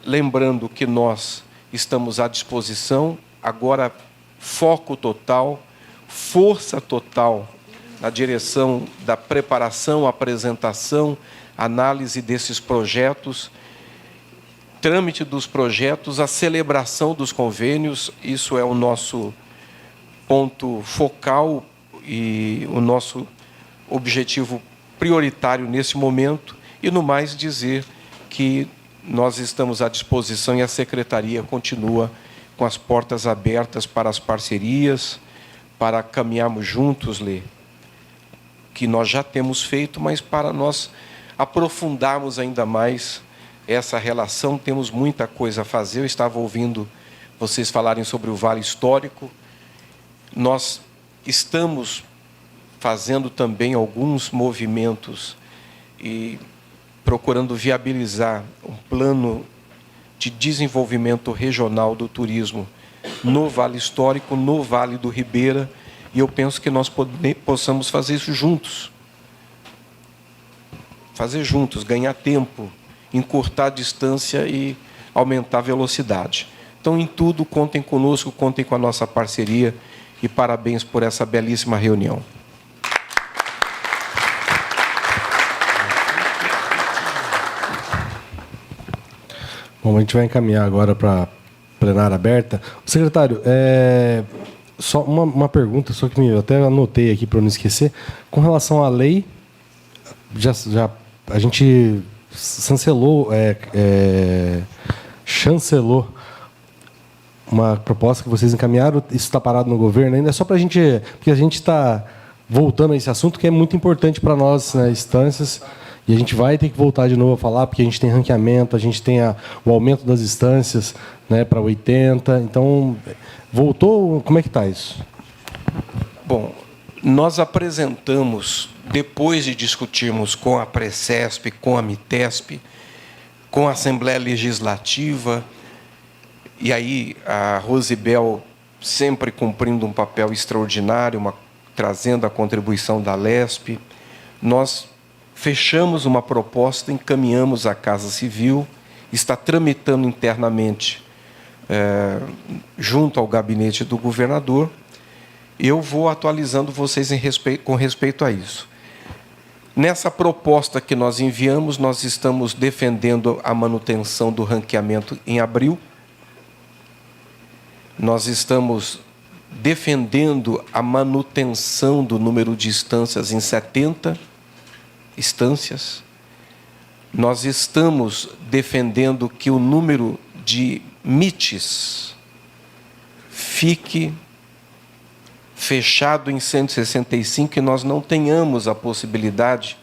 Lembrando que nós estamos à disposição, agora foco total, força total na direção da preparação, apresentação, análise desses projetos, trâmite dos projetos, a celebração dos convênios. Isso é o nosso ponto focal e o nosso objetivo prioritário nesse momento. E, no mais, dizer que nós estamos à disposição e a Secretaria continua com as portas abertas para as parcerias, para caminharmos juntos, Lê, que nós já temos feito, mas para nós aprofundarmos ainda mais essa relação. Temos muita coisa a fazer. Eu estava ouvindo vocês falarem sobre o Vale Histórico. Nós estamos fazendo também alguns movimentos e procurando viabilizar um plano de desenvolvimento regional do turismo no Vale Histórico, no Vale do Ribeira, e eu penso que nós possamos fazer isso juntos. Fazer juntos, ganhar tempo, encurtar a distância e aumentar a velocidade. Então, em tudo, contem conosco, contem com a nossa parceria, e parabéns por essa belíssima reunião. Bom, a gente vai encaminhar agora para a plenária aberta. Secretário, só uma pergunta, só que eu até anotei aqui para não esquecer. Com relação à lei, a gente chancelou uma proposta que vocês encaminharam. Isso está parado no governo ainda? É só para a gente... Porque a gente está voltando a esse assunto que é muito importante para nós, né, instâncias, e a gente vai ter que voltar de novo a falar, porque a gente tem ranqueamento, a gente tem o aumento das instâncias, né, para 80. Então, voltou? Como é que está isso? Bom, nós apresentamos, depois de discutirmos com a Precesp, com a Mitesp, com a Assembleia Legislativa, e aí a Rosibel sempre cumprindo um papel extraordinário, trazendo a contribuição da Lesp, nós fechamos uma proposta, encaminhamos à Casa Civil, está tramitando internamente junto ao gabinete do governador. Eu vou atualizando vocês com respeito a isso. Nessa proposta que nós enviamos, nós estamos defendendo a manutenção do ranqueamento em abril. Nós estamos defendendo a manutenção do número de instâncias em 70 instâncias. Nós estamos defendendo que o número de MITs fique fechado em 165 e nós não tenhamos a possibilidade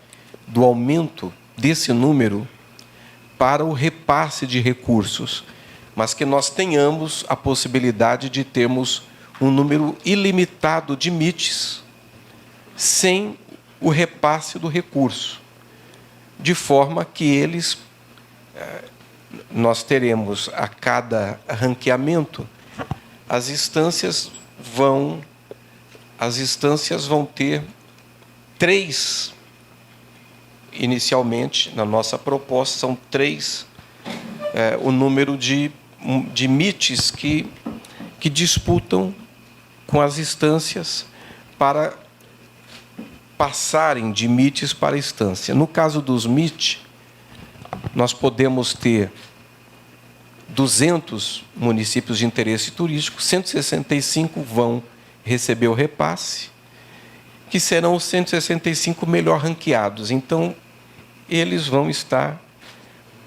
do aumento desse número para o repasse de recursos, mas que nós tenhamos a possibilidade de termos um número ilimitado de MITs sem o repasse do recurso, de forma que nós teremos a cada ranqueamento, as instâncias vão ter 3, inicialmente, na nossa proposta, são 3 o número de MITs que disputam com as instâncias para passarem de MITs para instância. No caso dos MIT, nós podemos ter 200 municípios de interesse turístico, 165 vão receber o repasse, que serão os 165 melhor ranqueados. Então, eles vão estar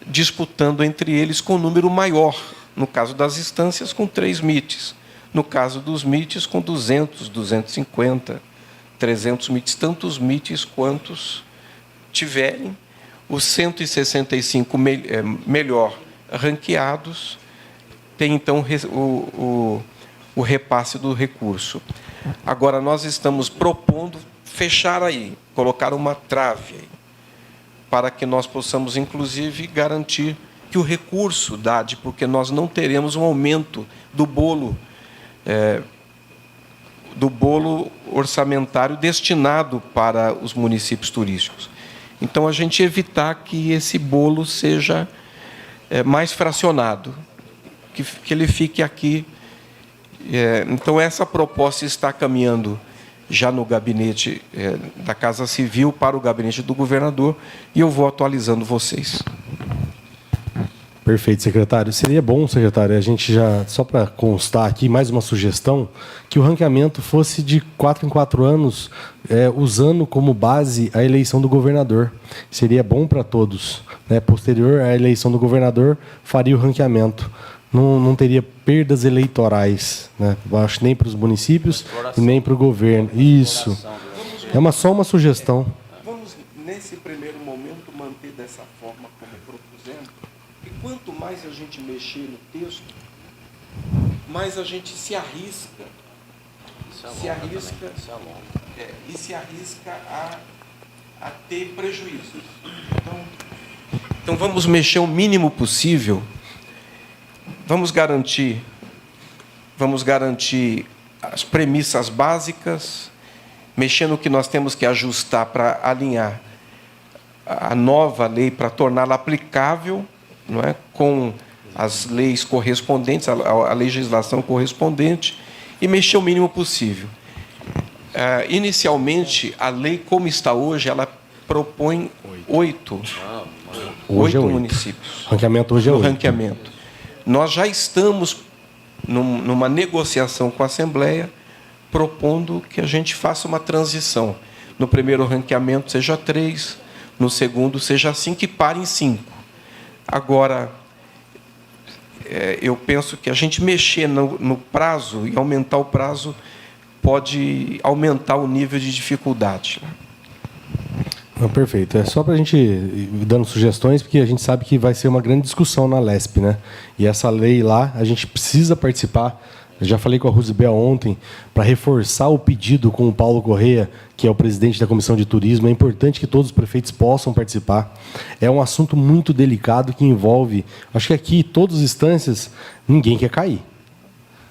disputando entre eles com um número maior. No caso das instâncias, com 3 MITs. No caso dos MITs, com 200, 250, 300 MITs, tantos MITs quantos tiverem. Os 165 melhor ranqueados têm, então, o repasse do recurso. Agora, nós estamos propondo fechar aí, colocar uma trave aí, para que nós possamos, inclusive, garantir que o recurso dade, porque nós não teremos um aumento do bolo orçamentário destinado para os municípios turísticos. Então, a gente evitar que esse bolo seja mais fracionado, que ele fique aqui. Então, essa proposta está caminhando já no gabinete da Casa Civil para o gabinete do governador, e eu vou atualizando vocês. Perfeito, secretário. Seria bom, secretário, a gente já, só para constar aqui, mais uma sugestão, que o ranqueamento fosse de 4 em 4 anos, usando como base a eleição do governador. Seria bom para todos, né? Posterior à eleição do governador, faria o ranqueamento. Não teria perdas eleitorais, né? Acho, nem para os municípios e nem para o governo. Isso. Só uma sugestão. Vamos, nesse primeiro momento, manter dessa forma como propusemos, e quanto mais a gente mexer no texto, mais a gente se arrisca, se arrisca a ter prejuízos. Então, vamos mexer o mínimo possível. Vamos garantir as premissas básicas, mexer no que nós temos que ajustar para alinhar a nova lei, para torná-la aplicável, não é, com as leis correspondentes, a legislação correspondente, e mexer o mínimo possível. Inicialmente, a lei, como está hoje, ela propõe 8 municípios. Ranqueamento hoje é 8. Ranqueamento. Nós já estamos numa negociação com a Assembleia, propondo que a gente faça uma transição. No primeiro ranqueamento seja 3, no segundo seja 5 e pare em 5. Agora, eu penso que a gente mexer no prazo e aumentar o prazo pode aumentar o nível de dificuldade. Perfeito. É só para a gente ir dando sugestões, porque a gente sabe que vai ser uma grande discussão na LESP, né? E essa lei lá, a gente precisa participar. Eu já falei com a Rosibel ontem, para reforçar o pedido com o Paulo Correia, que é o presidente da Comissão de Turismo. É importante que todos os prefeitos possam participar. É um assunto muito delicado que envolve... Acho que aqui, todas as instâncias, ninguém quer cair.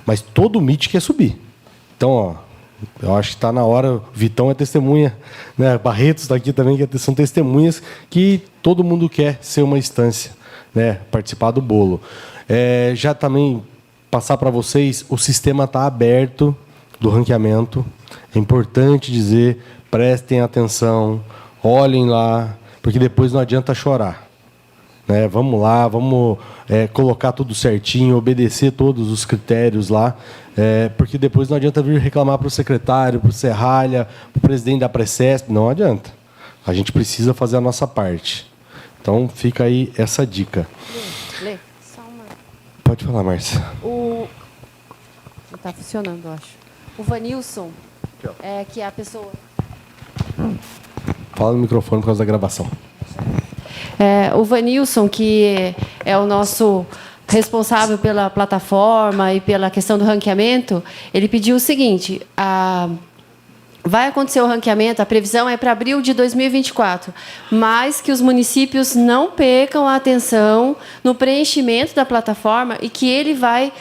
Mas todo o MIT quer subir. Então, eu acho que está na hora. O Vitão é testemunha, né? Barretos está aqui também, que são testemunhas que todo mundo quer ser uma instância, né? Participar do bolo. Já também passar para vocês, o sistema está aberto do ranqueamento. É importante dizer, prestem atenção, olhem lá, porque depois não adianta chorar. Né? Vamos lá, vamos colocar tudo certinho, obedecer todos os critérios lá, porque depois não adianta vir reclamar para o secretário, para o Serralha, para o presidente da Precesp, não adianta. A gente precisa fazer a nossa parte. Então, fica aí essa dica. Lê, só uma... Pode falar, Márcia. Não está funcionando, eu acho. O Vanilson, que é a pessoa... Fala no microfone por causa da gravação. O Vanilson, que é o nosso responsável pela plataforma e pela questão do ranqueamento, ele pediu o seguinte: vai acontecer o ranqueamento, a previsão é para abril de 2024, mas que os municípios não percam a atenção no preenchimento da plataforma e que ele vai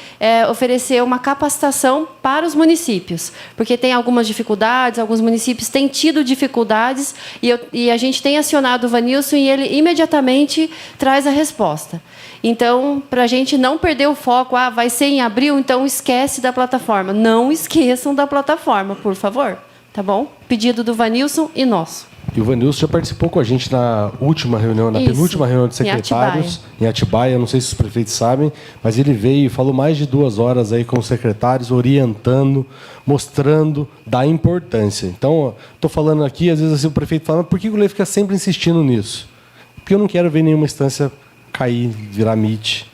oferecer uma capacitação para os municípios, porque tem algumas dificuldades, alguns municípios têm tido dificuldades, e a gente tem acionado o Vanilson e ele imediatamente traz a resposta. Então, para a gente não perder o foco, vai ser em abril, então esquece da plataforma. Não esqueçam da plataforma, por favor. Tá bom? Pedido do Vanilson e nosso. E o Vanilson já participou com a gente na última reunião, na penúltima reunião de secretários, em Atibaia. Não sei se os prefeitos sabem, mas ele veio e falou mais de 2 horas aí com os secretários, orientando, mostrando da importância. Então, estou falando aqui, às vezes assim, o prefeito fala, mas por que o Lê fica sempre insistindo nisso? Porque eu não quero ver nenhuma instância cair, virar MIT.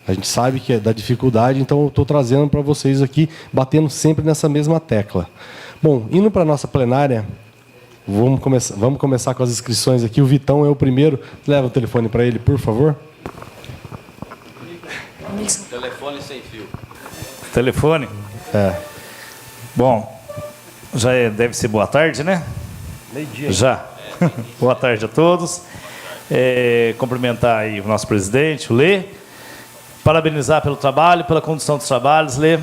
A gente sabe que é da dificuldade, então eu estou trazendo para vocês aqui, batendo sempre nessa mesma tecla. Bom, indo para a nossa plenária, vamos começar com as inscrições aqui. O Vitão é o primeiro. Leva o telefone para ele, por favor. Telefone sem fio. Telefone? Bom, deve ser boa tarde, né? Meio-dia. Já. Boa tarde a todos. Cumprimentar aí o nosso presidente, o Lê. Parabenizar pelo trabalho, pela condução dos trabalhos, Lê.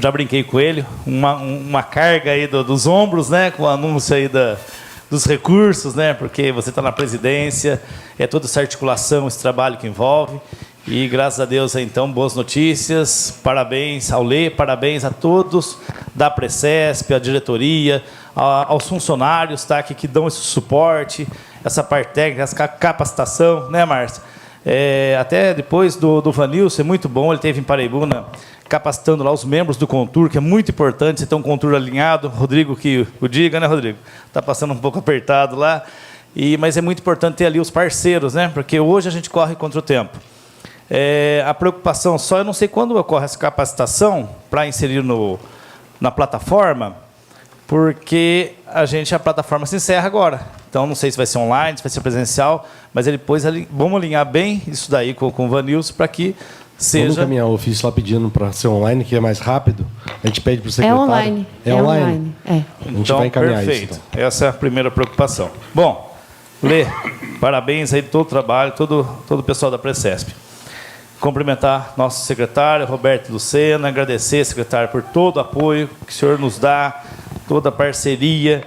Já brinquei com ele, uma carga aí dos ombros, né, com o anúncio aí dos recursos, né, porque você está na presidência, toda essa articulação, esse trabalho que envolve, e graças a Deus, então, boas notícias, parabéns ao Lê, parabéns a todos da Precesp, a diretoria, aos funcionários, tá, que dão esse suporte, essa parte técnica, essa capacitação, né, Márcia? Até depois do Vanilson, é muito bom, ele esteve em Paraibuna, capacitando lá os membros do Contur, que é muito importante você ter um Contur alinhado. Rodrigo que o diga, né, Rodrigo? Está passando um pouco apertado lá. Mas é muito importante ter ali os parceiros, né? Porque hoje a gente corre contra o tempo. A preocupação só, eu não sei quando ocorre essa capacitação para inserir na plataforma, porque a plataforma se encerra agora. Então, não sei se vai ser online, se vai ser presencial, mas depois vamos alinhar bem isso daí com o Vanilson para que seja... Vamos encaminhar o ofício lá pedindo para ser online, que é mais rápido. A gente pede para o secretário. Online. Online? A gente então, vai encaminhar perfeito. isso. Então. Essa é a primeira preocupação. Bom, Lê, parabéns aí de todo o trabalho, todo o pessoal da Precesp. Cumprimentar nosso secretário, Roberto Lucena, agradecer, secretário, por todo o apoio que o senhor nos dá, toda a parceria.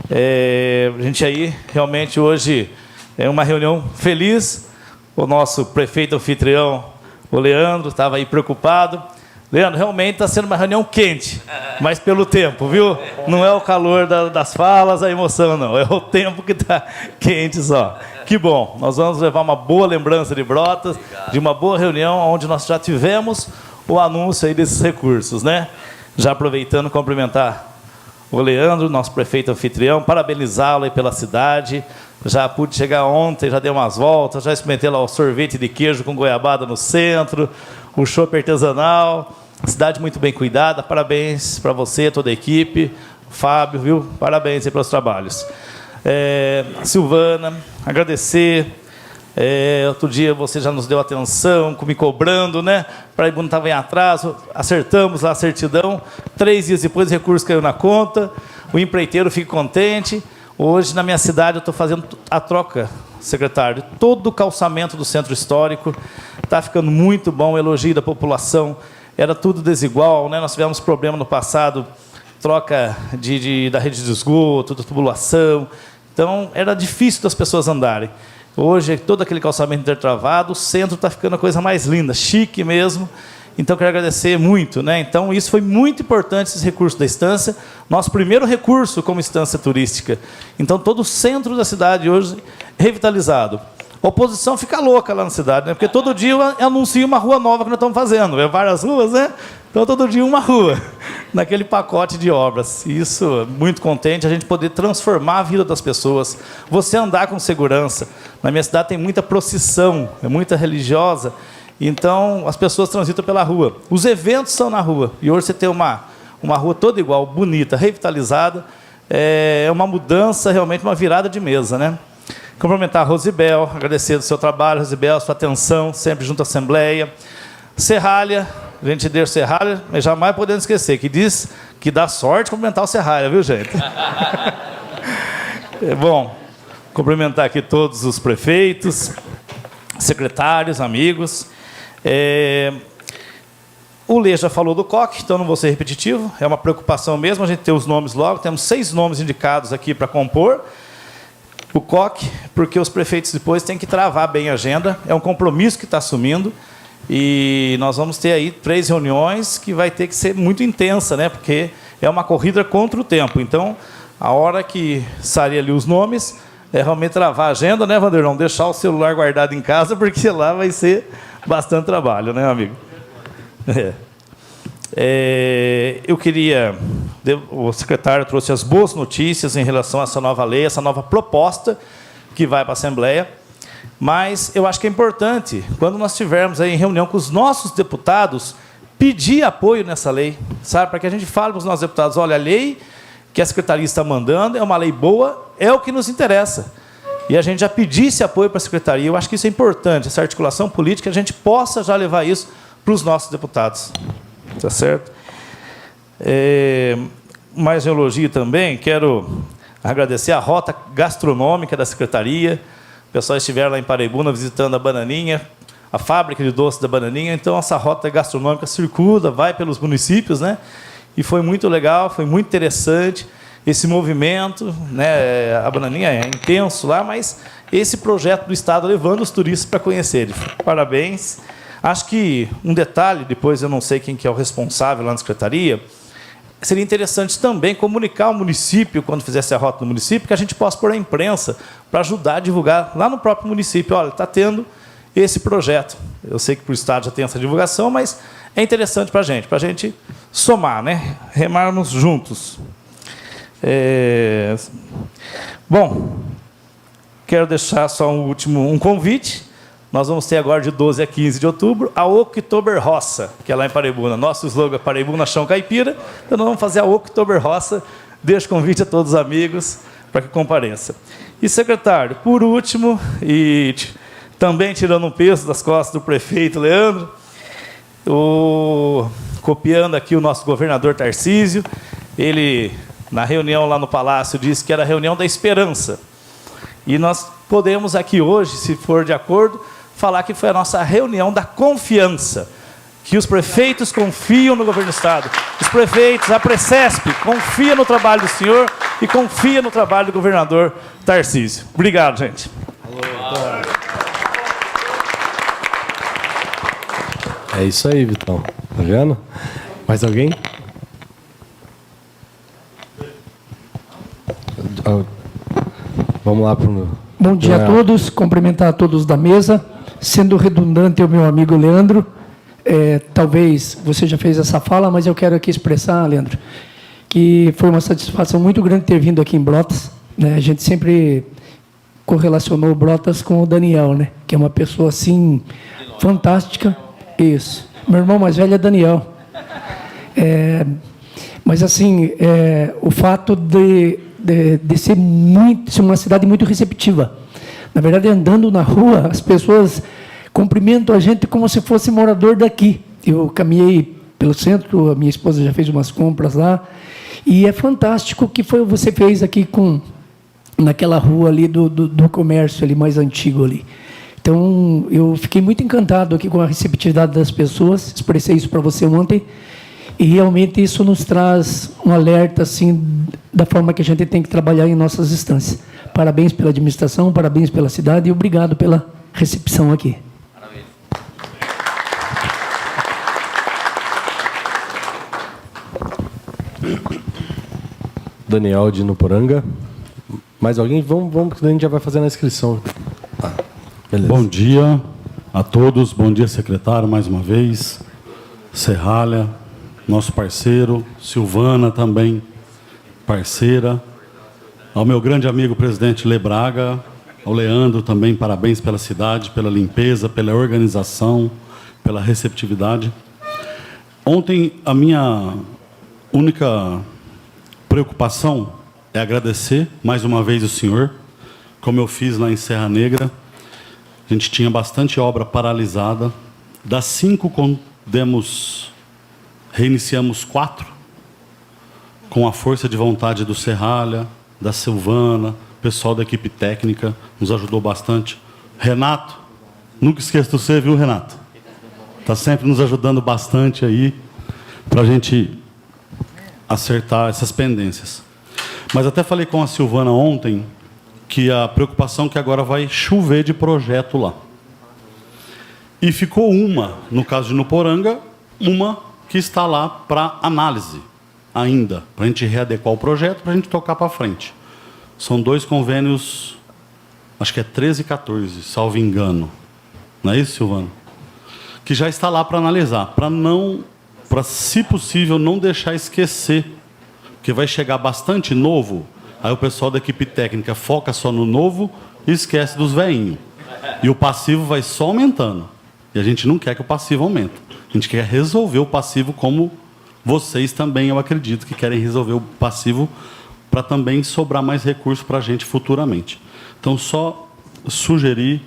A gente aí, realmente, hoje é uma reunião feliz. O nosso prefeito anfitrião, o Leandro, estava aí preocupado. Leandro, realmente está sendo uma reunião quente, mas pelo tempo, viu? Não é o calor das falas, a emoção, não. É o tempo que está quente só. Que bom. Nós vamos levar uma boa lembrança de Brotas, de uma boa reunião, onde nós já tivemos o anúncio aí desses recursos, né? Já aproveitando, cumprimentar o Leandro, nosso prefeito anfitrião, parabenizá-lo aí pela cidade. Já pude chegar ontem, já dei umas voltas, já experimentei lá o sorvete de queijo com goiabada no centro, o chopp artesanal, cidade muito bem cuidada. Parabéns para você, toda a equipe, Fábio, viu? Parabéns aí pelos trabalhos. Silvana, agradecer. Outro dia você já nos deu atenção, me cobrando, né? Paraibuna estava em atraso, acertamos lá a certidão. 3 dias depois o recurso caiu na conta, o empreiteiro fica contente. Hoje, na minha cidade, eu estou fazendo a troca, secretário, todo o calçamento do centro histórico. Está ficando muito bom, elogio da população. Era tudo desigual, né? Nós tivemos problema no passado, troca da rede de esgoto, da tubulação. Então, era difícil das pessoas andarem. Hoje, todo aquele calçamento intertravado, o centro está ficando a coisa mais linda, chique mesmo. Então, quero agradecer muito, né? Então, isso foi muito importante, esse recurso da estância. Nosso primeiro recurso como estância turística. Então, todo o centro da cidade hoje revitalizado. A oposição fica louca lá na cidade, né? Porque todo dia anuncia uma rua nova que nós estamos fazendo. Várias ruas, né? Então, todo dia uma rua, naquele pacote de obras. Isso, muito contente, a gente poder transformar a vida das pessoas. Você andar com segurança. Na minha cidade tem muita procissão, é muita religiosa. Então, as pessoas transitam pela rua. Os eventos são na rua. E hoje você tem uma rua toda igual, bonita, revitalizada. É uma mudança, realmente uma virada de mesa, né? Cumprimentar a Rosibel, agradecer do seu trabalho, Rosibel, sua atenção, sempre junto à Assembleia. Serralha, a gente deu Serralha, mas jamais podemos esquecer, que diz que dá sorte cumprimentar o Serralha, viu, gente? É bom cumprimentar aqui todos os prefeitos, secretários, amigos. O Lê já falou do COC, então não vou ser repetitivo, é uma preocupação mesmo a gente ter os nomes logo, temos 6 nomes indicados aqui para compor o COC, porque os prefeitos depois têm que travar bem a agenda, é um compromisso que está assumindo, e nós vamos ter aí 3 reuniões que vai ter que ser muito intensa, né? Porque é uma corrida contra o tempo. Então, a hora que sair ali os nomes, é realmente travar a agenda, né, Vanderlão? Deixar o celular guardado em casa, porque lá vai ser bastante trabalho, né, amigo? Eu queria... O secretário trouxe as boas notícias em relação a essa nova lei, essa nova proposta que vai para a Assembleia. Mas eu acho que é importante, quando nós estivermos aí em reunião com os nossos deputados, pedir apoio nessa lei, sabe? Para que a gente fale para os nossos deputados, olha, a lei que a Secretaria está mandando é uma lei boa, é o que nos interessa. E a gente já pedir esse apoio para a Secretaria. Eu acho que isso é importante, essa articulação política, a gente possa já levar isso para os nossos deputados. Tá certo? Mais um elogio também, quero agradecer a rota gastronômica da Secretaria. O pessoal estiver lá em Paraibuna visitando a Bananinha, a fábrica de doce da Bananinha. Então, essa rota gastronômica circula, vai pelos municípios, né? E foi muito legal, foi muito interessante esse movimento, né? A Bananinha é intenso lá, mas esse projeto do Estado levando os turistas para conhecerem. Parabéns. Acho que um detalhe, depois eu não sei quem que é o responsável lá na Secretaria, seria interessante também comunicar ao município, quando fizesse a rota no município, que a gente possa pôr a imprensa para ajudar a divulgar lá no próprio município. Olha, está tendo esse projeto. Eu sei que para o Estado já tem essa divulgação, mas é interessante para a gente somar, né? Remarmos juntos. Bom, quero deixar só um convite. Nós vamos ter agora de 12 a 15 de outubro a Oktober Roça, que é lá em Paraibuna. Nosso slogan é Paraibuna Chão Caipira. Então nós vamos fazer a Oktober Roça. Deixo convite a todos os amigos para que compareçam. E, secretário, por último, e também tirando um peso das costas do prefeito Leandro, copiando aqui o nosso governador Tarcísio, ele, na reunião lá no Palácio, disse que era a reunião da esperança. E nós podemos aqui hoje, se for de acordo, falar que foi a nossa reunião da confiança, que os prefeitos confiam no governo do Estado. Os prefeitos, a Precesp, confia no trabalho do senhor e confia no trabalho do governador Tarcísio. Obrigado, gente. É isso aí, Vitão. Tá vendo? Mais alguém? Vamos lá para o... Bom dia a todos, cumprimentar a todos da mesa. Sendo redundante, o meu amigo Leandro, talvez você já fez essa fala, mas eu quero aqui expressar, Leandro, que foi uma satisfação muito grande ter vindo aqui em Brotas, né? A gente sempre correlacionou Brotas com o Daniel, né? Que é uma pessoa, assim, fantástica. Isso. Meu irmão mais velho é Daniel. Mas, assim, o fato de ser uma cidade muito receptiva. Na verdade, andando na rua, as pessoas cumprimentam a gente como se fosse morador daqui. Eu caminhei pelo centro, a minha esposa já fez umas compras lá, e é fantástico o que você fez aqui naquela rua ali do comércio ali mais antigo ali. Então, eu fiquei muito encantado aqui com a receptividade das pessoas, expressei isso para você ontem, E realmente isso nos traz um alerta assim da forma que a gente tem que trabalhar em nossas instâncias. Parabéns pela administração, parabéns pela cidade e obrigado pela recepção aqui. Daniel de Nuporanga. Mais alguém? Vamos, porque a gente já vai fazer a inscrição. Beleza. Bom dia a todos, bom dia, secretário, mais uma vez. Serralha, nosso parceiro, Silvana também, parceira. Ao meu grande amigo presidente Lê Braga, ao Leandro também, parabéns pela cidade, pela limpeza, pela organização, pela receptividade. Ontem, a minha única preocupação é agradecer mais uma vez o senhor, como eu fiz lá em Serra Negra. A gente tinha bastante obra paralisada. Das 5, reiniciamos 4, com a força de vontade do Serralha, da Silvana, o pessoal da equipe técnica, nos ajudou bastante. Renato, nunca esqueço de você, viu, Renato? Está sempre nos ajudando bastante aí, para a gente acertar essas pendências. Mas até falei com a Silvana ontem, que a preocupação é que agora vai chover de projeto lá. E ficou uma, no caso de Nuporanga, uma que está lá para análise ainda, para a gente readequar o projeto, para a gente tocar para frente. São 2 convênios, acho que é 13 e 14, salvo engano. Não é isso, Silvano? Que já está lá para analisar, para, se possível, não deixar esquecer, porque vai chegar bastante novo, aí o pessoal da equipe técnica foca só no novo e esquece dos velhinhos. E o passivo vai só aumentando. E a gente não quer que o passivo aumente. A gente quer resolver o passivo como vocês também, eu acredito, que querem resolver o passivo para também sobrar mais recursos para a gente futuramente. Então, só sugerir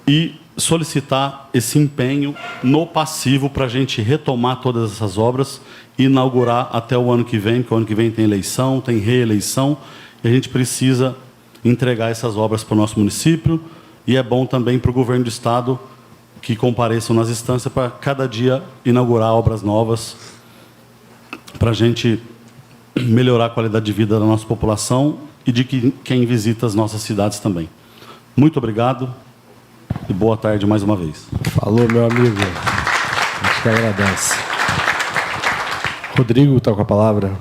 e solicitar esse empenho no passivo para a gente retomar todas essas obras e inaugurar até o ano que vem, porque o ano que vem tem eleição, tem reeleição, e a gente precisa entregar essas obras para o nosso município, e é bom também para o governo do Estado que compareçam nas instâncias para cada dia inaugurar obras novas, para a gente melhorar a qualidade de vida da nossa população e de quem visita as nossas cidades também. Muito obrigado e boa tarde mais uma vez. Falou, meu amigo. A gente que agradece. Rodrigo está com a palavra.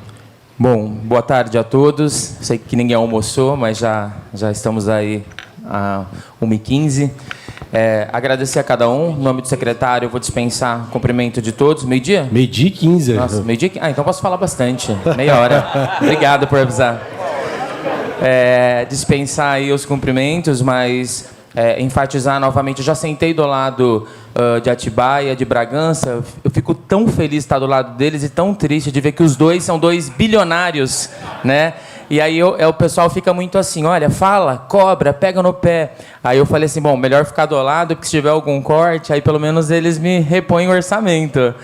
Bom, boa tarde a todos. Sei que ninguém almoçou, mas já estamos aí a 1h15. Agradecer a cada um. Em nome do secretário, eu vou dispensar cumprimento de todos. Meio-dia? 12h15. Nossa, meio-dia? Então posso falar bastante. Meia hora. Obrigado por avisar. Dispensar aí os cumprimentos, mas enfatizar novamente. Eu já sentei do lado de Atibaia, de Bragança. Eu fico tão feliz de estar do lado deles e tão triste de ver que os dois são 2 bilionários, né? E aí o pessoal fica muito assim, olha, fala, cobra, pega no pé. Aí eu falei assim, bom, melhor ficar do lado, porque se tiver algum corte, aí pelo menos eles me repõem o orçamento.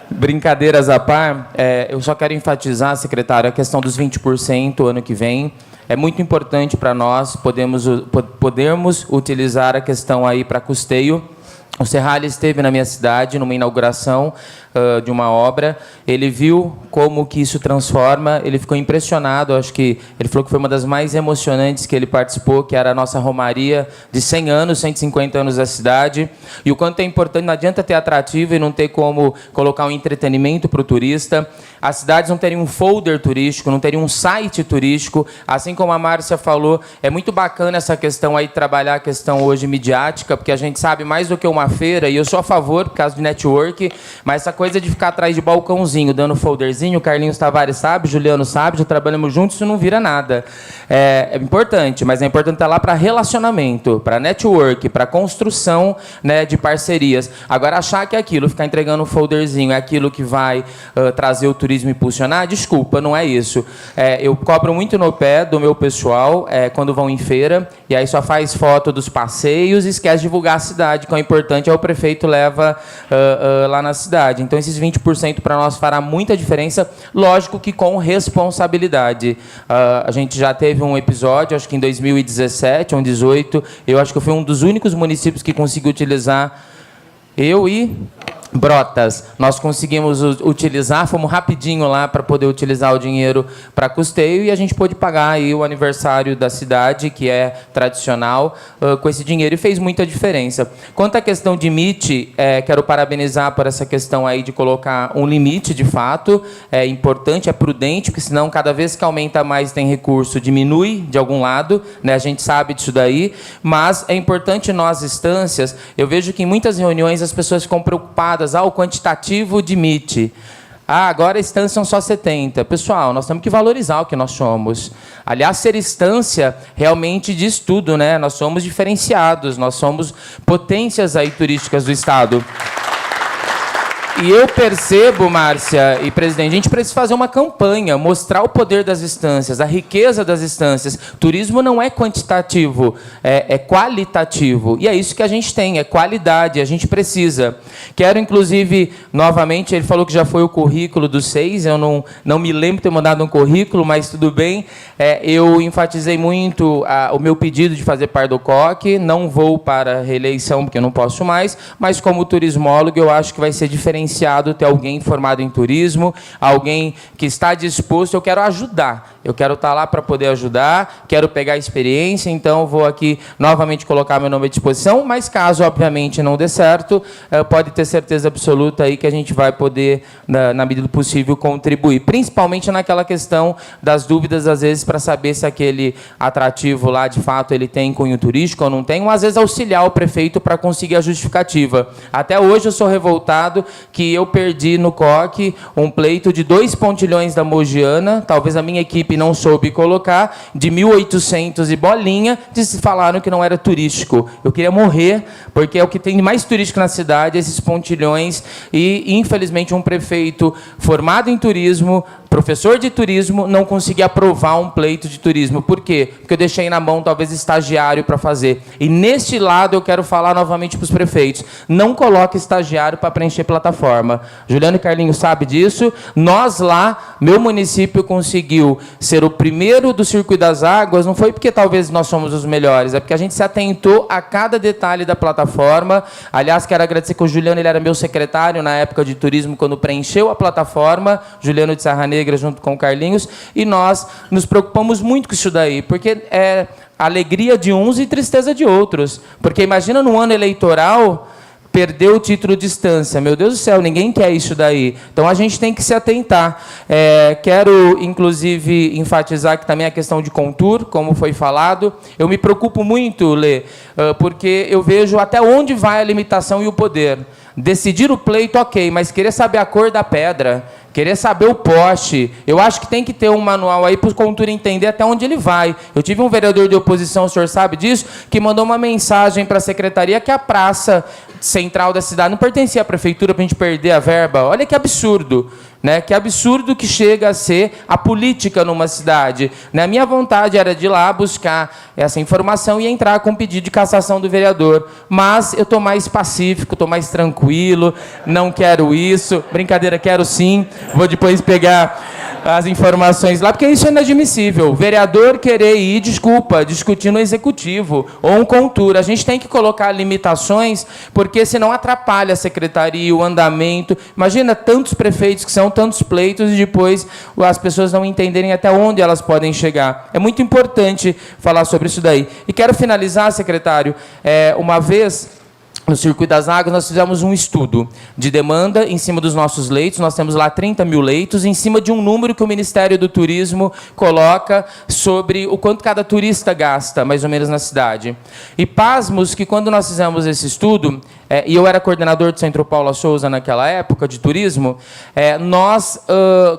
Brincadeiras à par, eu só quero enfatizar, secretário, a questão dos 20% ano que vem. É muito importante para nós podermos utilizar a questão aí para custeio. O Serralha esteve na minha cidade numa inauguração de uma obra. Ele viu como que isso transforma. Ele ficou impressionado. Acho que ele falou que foi uma das mais emocionantes que ele participou, que era a nossa romaria de 100 anos, 150 anos da cidade. E o quanto é importante, não adianta ter atrativo e não ter como colocar um entretenimento para o turista. As cidades não teriam um folder turístico, não teriam um site turístico. Assim como a Márcia falou, é muito bacana essa questão aí, trabalhar a questão hoje midiática, porque a gente sabe mais do que uma feira, e eu sou a favor, por causa de network, mas essa coisa de ficar atrás de balcãozinho, dando folderzinho, o Carlinhos Tavares sabe, Juliano sabe, já trabalhamos juntos, isso não vira nada. É importante, mas é importante estar lá para relacionamento, para network, para construção, né, de parcerias. Agora, achar que aquilo, ficar entregando um folderzinho, é aquilo que vai trazer o turismo impulsionar, desculpa, não é isso. Eu cobro muito no pé do meu pessoal quando vão em feira, e aí só faz foto dos passeios e esquece de divulgar a cidade, que é o importante, o prefeito leva lá na cidade. Então, esses 20% para nós fará muita diferença, lógico que com responsabilidade. A gente já teve um episódio, acho que em 2017 ou 2018, eu acho que eu fui um dos únicos municípios que conseguiu utilizar, eu e Brotas, nós conseguimos utilizar, fomos rapidinho lá para poder utilizar o dinheiro para custeio e a gente pôde pagar aí o aniversário da cidade, que é tradicional, com esse dinheiro, e fez muita diferença. Quanto à questão de MIT, quero parabenizar por essa questão aí de colocar um limite, de fato, é importante, é prudente, porque senão cada vez que aumenta mais tem recurso, diminui de algum lado, né? A gente sabe disso daí, mas é importante nós, instâncias, eu vejo que em muitas reuniões as pessoas ficam preocupadas, o quantitativo de MIT. Agora a instância são só 70. Pessoal, nós temos que valorizar o que nós somos. Aliás, ser instância realmente diz tudo, né? Nós somos diferenciados, nós somos potências aí turísticas do Estado. E eu percebo, Márcia e presidente, a gente precisa fazer uma campanha, mostrar o poder das instâncias, a riqueza das instâncias. Turismo não é quantitativo, é qualitativo. E é isso que a gente tem, é qualidade, a gente precisa. Quero, inclusive, novamente, ele falou que já foi o currículo dos 6, eu não me lembro de ter mandado um currículo, mas tudo bem. Eu enfatizei muito o meu pedido de fazer Pardocoque, não vou para a reeleição, porque eu não posso mais, mas como turismólogo, eu acho que vai ser diferenciado ter alguém formado em turismo, alguém que está disposto. Eu quero ajudar, eu quero estar lá para poder ajudar, quero pegar a experiência, então vou aqui novamente colocar meu nome à disposição, mas caso, obviamente, não dê certo, pode ter certeza absoluta aí que a gente vai poder, na medida do possível, contribuir, principalmente naquela questão das dúvidas, às vezes, para saber se aquele atrativo lá, de fato, ele tem cunho turístico ou não tem, ou às vezes auxiliar o prefeito para conseguir a justificativa. Até hoje eu sou revoltado que eu perdi no COC um pleito de 2 pontilhões da Mogiana, talvez a minha equipe não soube colocar, de 1.800 e bolinha, falaram que não era turístico. Eu queria morrer, porque é o que tem mais turístico na cidade, esses pontilhões, e, infelizmente, um prefeito formado em turismo, professor de turismo, não consegui aprovar um pleito de turismo. Por quê? Porque eu deixei na mão, talvez, estagiário para fazer. E, neste lado, eu quero falar novamente para os prefeitos. Não coloque estagiário para preencher plataforma. Juliano e Carlinhos sabem disso. Nós lá, meu município conseguiu ser o primeiro do Circuito das Águas, não foi porque talvez nós somos os melhores, é porque a gente se atentou a cada detalhe da plataforma. Aliás, quero agradecer que o Juliano, ele era meu secretário na época de turismo, quando preencheu a plataforma, Juliano de Serra Negra, junto com o Carlinhos, e nós nos preocupamos muito com isso daí, porque é alegria de uns e tristeza de outros. Porque imagina no ano eleitoral perder o título de instância. Meu Deus do céu, ninguém quer isso daí. Então, a gente tem que se atentar. Quero, inclusive, enfatizar que também a questão de contour, como foi falado. Eu me preocupo muito, Lê, porque eu vejo até onde vai a limitação e o poder. Decidir o pleito, ok, mas querer saber a cor da pedra, querer saber o poste, eu acho que tem que ter um manual aí para o contour entender até onde ele vai. Eu tive um vereador de oposição, o senhor sabe disso, que mandou uma mensagem para a secretaria que a praça central da cidade não pertencia à prefeitura para a gente perder a verba. Olha que absurdo. Né? Que absurdo que chega a ser a política numa cidade. Né? A minha vontade era de ir lá buscar essa informação e entrar com pedido de cassação do vereador. Mas eu estou mais pacífico, estou mais tranquilo, não quero isso. Brincadeira, quero sim. Vou depois pegar as informações lá, porque isso é inadmissível. O vereador querer ir, discutir no executivo ou um contour. A gente tem que colocar limitações, porque senão atrapalha a secretaria, o andamento. Imagina tantos prefeitos que são tantos pleitos e depois as pessoas não entenderem até onde elas podem chegar. É muito importante falar sobre isso daí. E quero finalizar, secretário, uma vez no Circuito das Águas, nós fizemos um estudo de demanda em cima dos nossos leitos. Nós temos lá 30 mil leitos, em cima de um número que o Ministério do Turismo coloca sobre o quanto cada turista gasta, mais ou menos, na cidade. E pasmos que, quando nós fizemos esse estudo, e eu era coordenador do Centro Paula Souza naquela época, de turismo, nós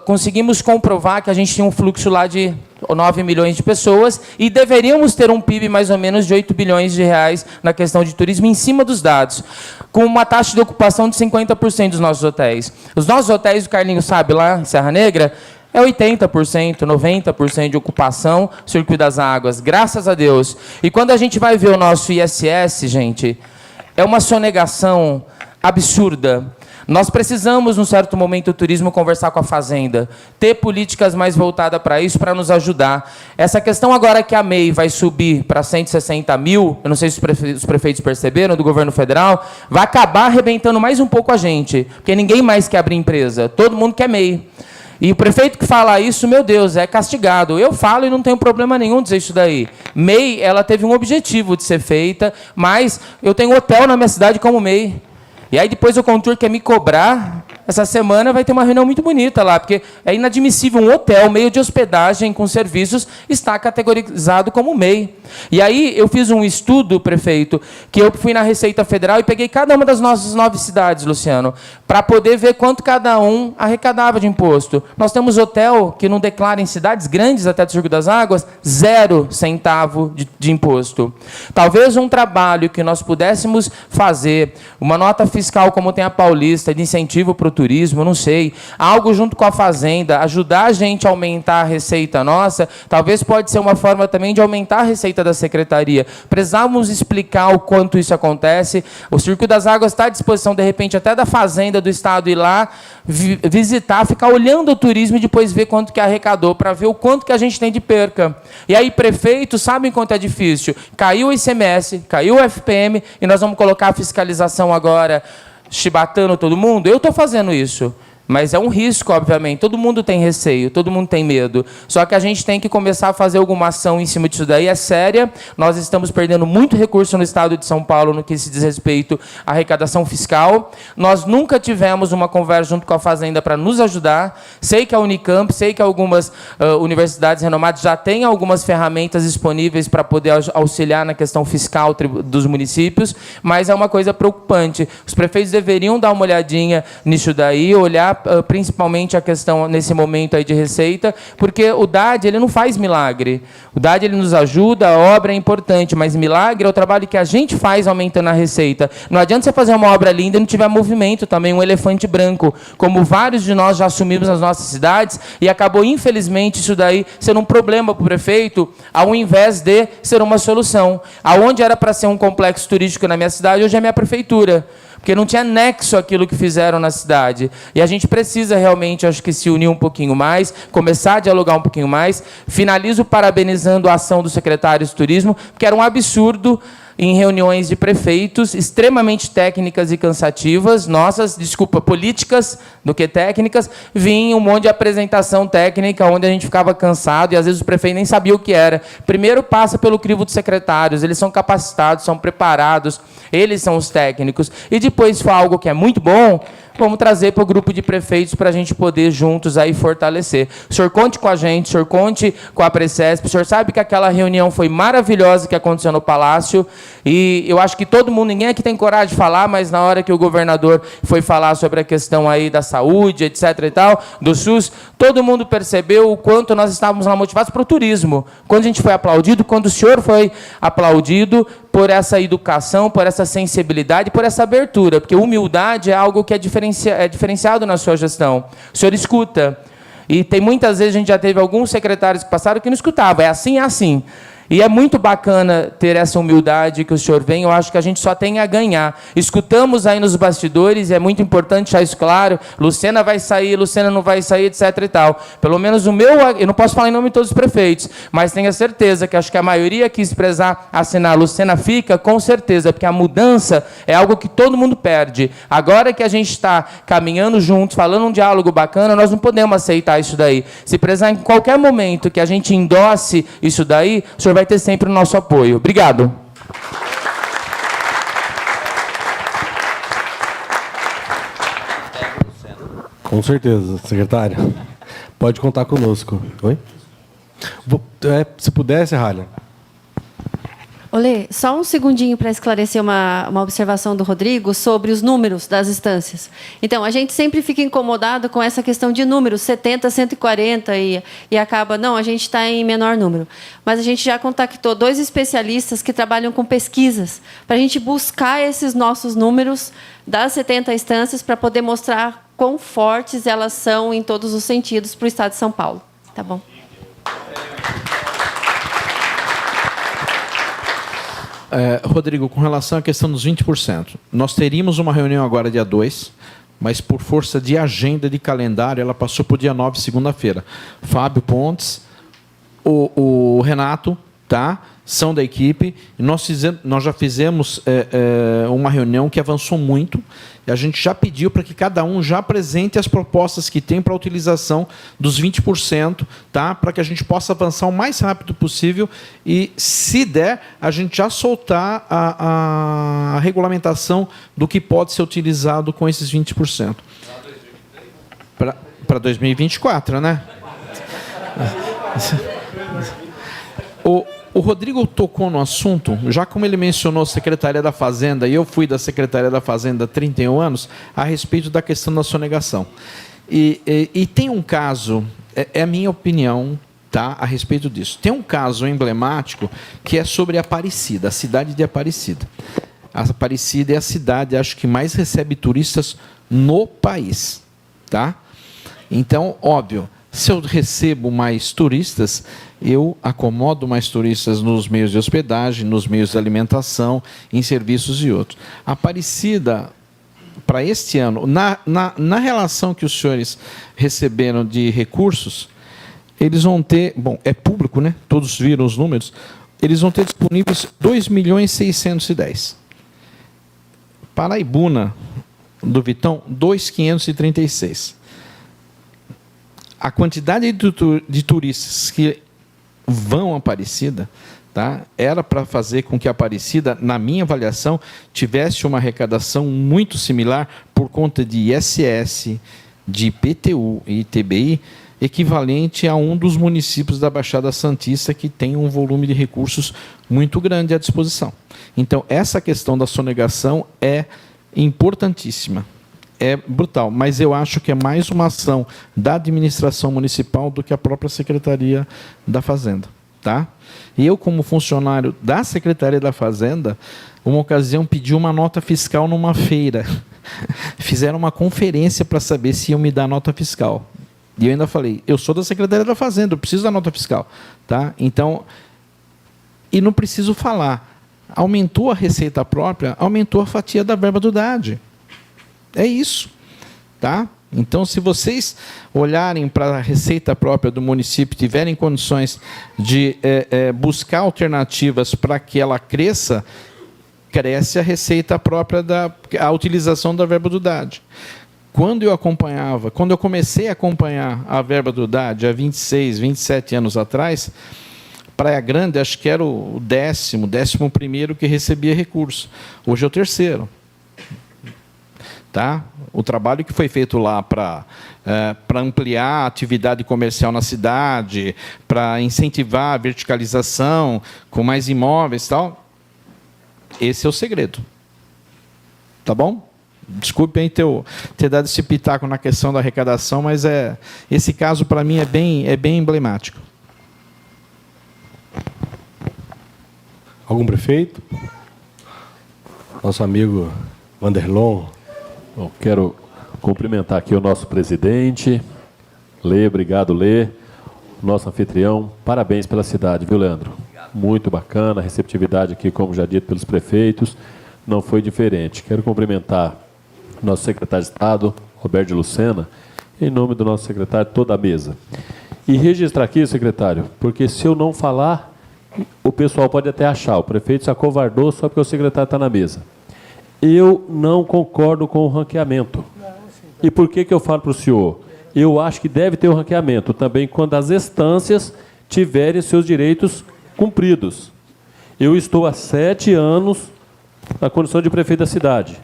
conseguimos comprovar que a gente tinha um fluxo lá de 9 milhões de pessoas e deveríamos ter um PIB mais ou menos de 8 bilhões de reais na questão de turismo em cima dos dados, com uma taxa de ocupação de 50% dos nossos hotéis. Os nossos hotéis, o Carlinhos sabe, lá em Serra Negra, é 80%, 90% de ocupação, Circuito das Águas, graças a Deus. E quando a gente vai ver o nosso ISS, gente, é uma sonegação absurda. Nós precisamos, num certo momento, do turismo conversar com a Fazenda, ter políticas mais voltadas para isso, para nos ajudar. Essa questão agora que a MEI vai subir para 160 mil, eu não sei se os prefeitos perceberam, do governo federal, vai acabar arrebentando mais um pouco a gente, porque ninguém mais quer abrir empresa, todo mundo quer MEI. E o prefeito que fala isso, meu Deus, é castigado. Eu falo e não tenho problema nenhum dizer isso daí. MEI, ela teve um objetivo de ser feita, mas eu tenho hotel na minha cidade como MEI. E aí depois o Contur quer me cobrar. Essa semana vai ter uma reunião muito bonita lá, porque é inadmissível um hotel, meio de hospedagem com serviços, está categorizado como MEI. E aí eu fiz um estudo, prefeito, que eu fui na Receita Federal e peguei cada uma das nossas 9 cidades, Luciano, para poder ver quanto cada um arrecadava de imposto. Nós temos hotel que não declara em cidades grandes, até do Circo das Águas, 0 centavo de imposto. Talvez um trabalho que nós pudéssemos fazer, uma nota fiscal como tem a Paulista, de incentivo para o turismo, não sei, algo junto com a Fazenda, ajudar a gente a aumentar a receita nossa, talvez pode ser uma forma também de aumentar a receita da Secretaria. Precisamos explicar o quanto isso acontece. O Circo das Águas está à disposição, de repente, até da Fazenda do Estado ir lá, visitar, ficar olhando o turismo e depois ver quanto que arrecadou, para ver o quanto que a gente tem de perca. E aí, prefeitos sabem quanto é difícil. Caiu o ICMS, caiu o FPM, e nós vamos colocar a fiscalização agora chibatando todo mundo? Eu estou fazendo isso. Mas é um risco, obviamente. Todo mundo tem receio, todo mundo tem medo. Só que a gente tem que começar a fazer alguma ação em cima disso daí. É séria. Nós estamos perdendo muito recurso no Estado de São Paulo no que se diz respeito à arrecadação fiscal. Nós nunca tivemos uma conversa junto com a Fazenda para nos ajudar. Sei que a Unicamp, sei que algumas universidades renomadas já têm algumas ferramentas disponíveis para poder auxiliar na questão fiscal dos municípios, mas é uma coisa preocupante. Os prefeitos deveriam dar uma olhadinha nisso daí, olhar principalmente a questão nesse momento aí de receita, porque o DAD ele não faz milagre. O DAD ele nos ajuda, a obra é importante, mas milagre é o trabalho que a gente faz aumentando a receita. Não adianta você fazer uma obra linda e não tiver movimento também, um elefante branco, como vários de nós já assumimos nas nossas cidades, e acabou, infelizmente, isso daí sendo um problema para o prefeito, ao invés de ser uma solução. Aonde era para ser um complexo turístico na minha cidade, hoje é a minha prefeitura. Porque não tinha nexo aquilo que fizeram na cidade. E a gente precisa realmente, acho que, se unir um pouquinho mais, começar a dialogar um pouquinho mais. Finalizo parabenizando a ação do secretário de Turismo, porque era um absurdo em reuniões de prefeitos, extremamente técnicas e cansativas, nossas, desculpa, políticas do que técnicas, vinha um monte de apresentação técnica, onde a gente ficava cansado, e às vezes os prefeitos nem sabiam o que era. Primeiro passa pelo crivo dos secretários, eles são capacitados, são preparados, eles são os técnicos, e depois, se for algo que é muito bom, vamos trazer para o grupo de prefeitos para a gente poder juntos aí fortalecer. O senhor conte com a gente, o senhor conte com a Precesp, o senhor sabe que aquela reunião foi maravilhosa que aconteceu no Palácio, e eu acho que todo mundo, ninguém aqui tem coragem de falar, mas na hora que o governador foi falar sobre a questão aí da saúde, etc. e tal, do SUS, todo mundo percebeu o quanto nós estávamos lá motivados para o turismo. Quando a gente foi aplaudido, quando o senhor foi aplaudido por essa educação, por essa sensibilidade, por essa abertura, porque humildade é algo que é diferenciado na sua gestão. O senhor escuta. E tem muitas vezes, a gente já teve alguns secretários que passaram que não escutavam. É assim, é assim. E é muito bacana ter essa humildade que o senhor vem, eu acho que a gente só tem a ganhar. Escutamos aí nos bastidores, e é muito importante deixar isso claro, Lucena vai sair, Lucena não vai sair, etc. e tal. Pelo menos o meu, eu não posso falar em nome de todos os prefeitos, mas tenho a certeza que acho que a maioria quis prezar assinar, Lucena fica, com certeza, porque a mudança é algo que todo mundo perde. Agora que a gente está caminhando juntos, falando um diálogo bacana, nós não podemos aceitar isso daí. Se prezar em qualquer momento que a gente endosse isso daí, o senhor vai ter sempre o nosso apoio. Obrigado. Com certeza, secretário. Pode contar conosco. Oi? Se pudesse, Ralha. Olê, só um segundinho para esclarecer uma observação do Rodrigo sobre os números das instâncias. Então, a gente sempre fica incomodado com essa questão de números, 70, 140, e acaba, não, a gente está em menor número. Mas a gente já contactou 2 especialistas que trabalham com pesquisas, para a gente buscar esses nossos números das 70 instâncias, para poder mostrar quão fortes elas são em todos os sentidos para o Estado de São Paulo. Tá bom? Rodrigo, com relação à questão dos 20%, nós teríamos uma reunião agora, dia 2, mas por força de agenda de calendário, ela passou para o dia 9, segunda-feira. Fábio Pontes, o Renato, tá? São da equipe. E nós já fizemos uma reunião que avançou muito. E a gente já pediu para que cada um já apresente as propostas que tem para a utilização dos 20%, tá? Para que a gente possa avançar o mais rápido possível e, se der, a gente já soltar a regulamentação do que pode ser utilizado com esses 20%. Para 2024, né? O Rodrigo tocou no assunto, já como ele mencionou a Secretaria da Fazenda, e eu fui da Secretaria da Fazenda há 31 anos, a respeito da questão da sonegação. E tem um caso, é a minha opinião, tá, a respeito disso. Tem um caso emblemático que é sobre Aparecida, a cidade de Aparecida. A Aparecida é a cidade, acho que mais recebe turistas no país. Tá? Então, óbvio, se eu recebo mais turistas, eu acomodo mais turistas nos meios de hospedagem, nos meios de alimentação, em serviços e outros. Aparecida, para este ano, na relação que os senhores receberam de recursos, eles vão ter, bom, é público, né? Todos viram os números, eles vão ter disponíveis 2.610.000. Paraibuna, do Vitão, 2.536. A quantidade de turistas que vão a Aparecida, tá, era para fazer com que a Aparecida, na minha avaliação, tivesse uma arrecadação muito similar por conta de ISS, de IPTU e ITBI, equivalente a um dos municípios da Baixada Santista que tem um volume de recursos muito grande à disposição. Então, essa questão da sonegação é importantíssima. É brutal, mas eu acho que é mais uma ação da administração municipal do que a própria Secretaria da Fazenda. Tá? E eu, como funcionário da Secretaria da Fazenda, uma ocasião pedi uma nota fiscal numa feira. Fizeram uma conferência para saber se iam me dar nota fiscal. E eu ainda falei, eu sou da Secretaria da Fazenda, eu preciso da nota fiscal. Tá? Então, e não preciso falar. Aumentou a receita própria, aumentou a fatia da verba do DAD. É isso, tá? Então, se vocês olharem para a receita própria do município, tiverem condições de buscar alternativas para que ela cresça, cresce a receita própria a utilização da verba do DAD. Quando eu comecei a acompanhar a verba do DAD há 26, 27 anos atrás, Praia Grande, acho que era o 11º que recebia recurso. Hoje é o 3º. Tá? O trabalho que foi feito lá para ampliar a atividade comercial na cidade, para incentivar a verticalização com mais imóveis e tal, esse é o segredo. Tá bom? Desculpem ter dado esse pitaco na questão da arrecadação, mas esse caso, para mim, é bem emblemático. Algum prefeito? Nosso amigo Vanderlon. Bom, quero cumprimentar aqui o nosso presidente, Lê, obrigado, Lê, nosso anfitrião, parabéns pela cidade, viu, Leandro? Muito bacana, a receptividade aqui, como já dito pelos prefeitos, não foi diferente. Quero cumprimentar o nosso secretário de Estado, Roberto de Lucena, em nome do nosso secretário, toda a mesa. E registrar aqui, secretário, porque se eu não falar, o pessoal pode até achar, o prefeito se acovardou só porque o secretário está na mesa. Eu não concordo com o ranqueamento. E por que eu falo para o senhor? Eu acho que deve ter o ranqueamento também quando as instâncias tiverem seus direitos cumpridos. Eu estou há 7 anos na condição de prefeito da cidade.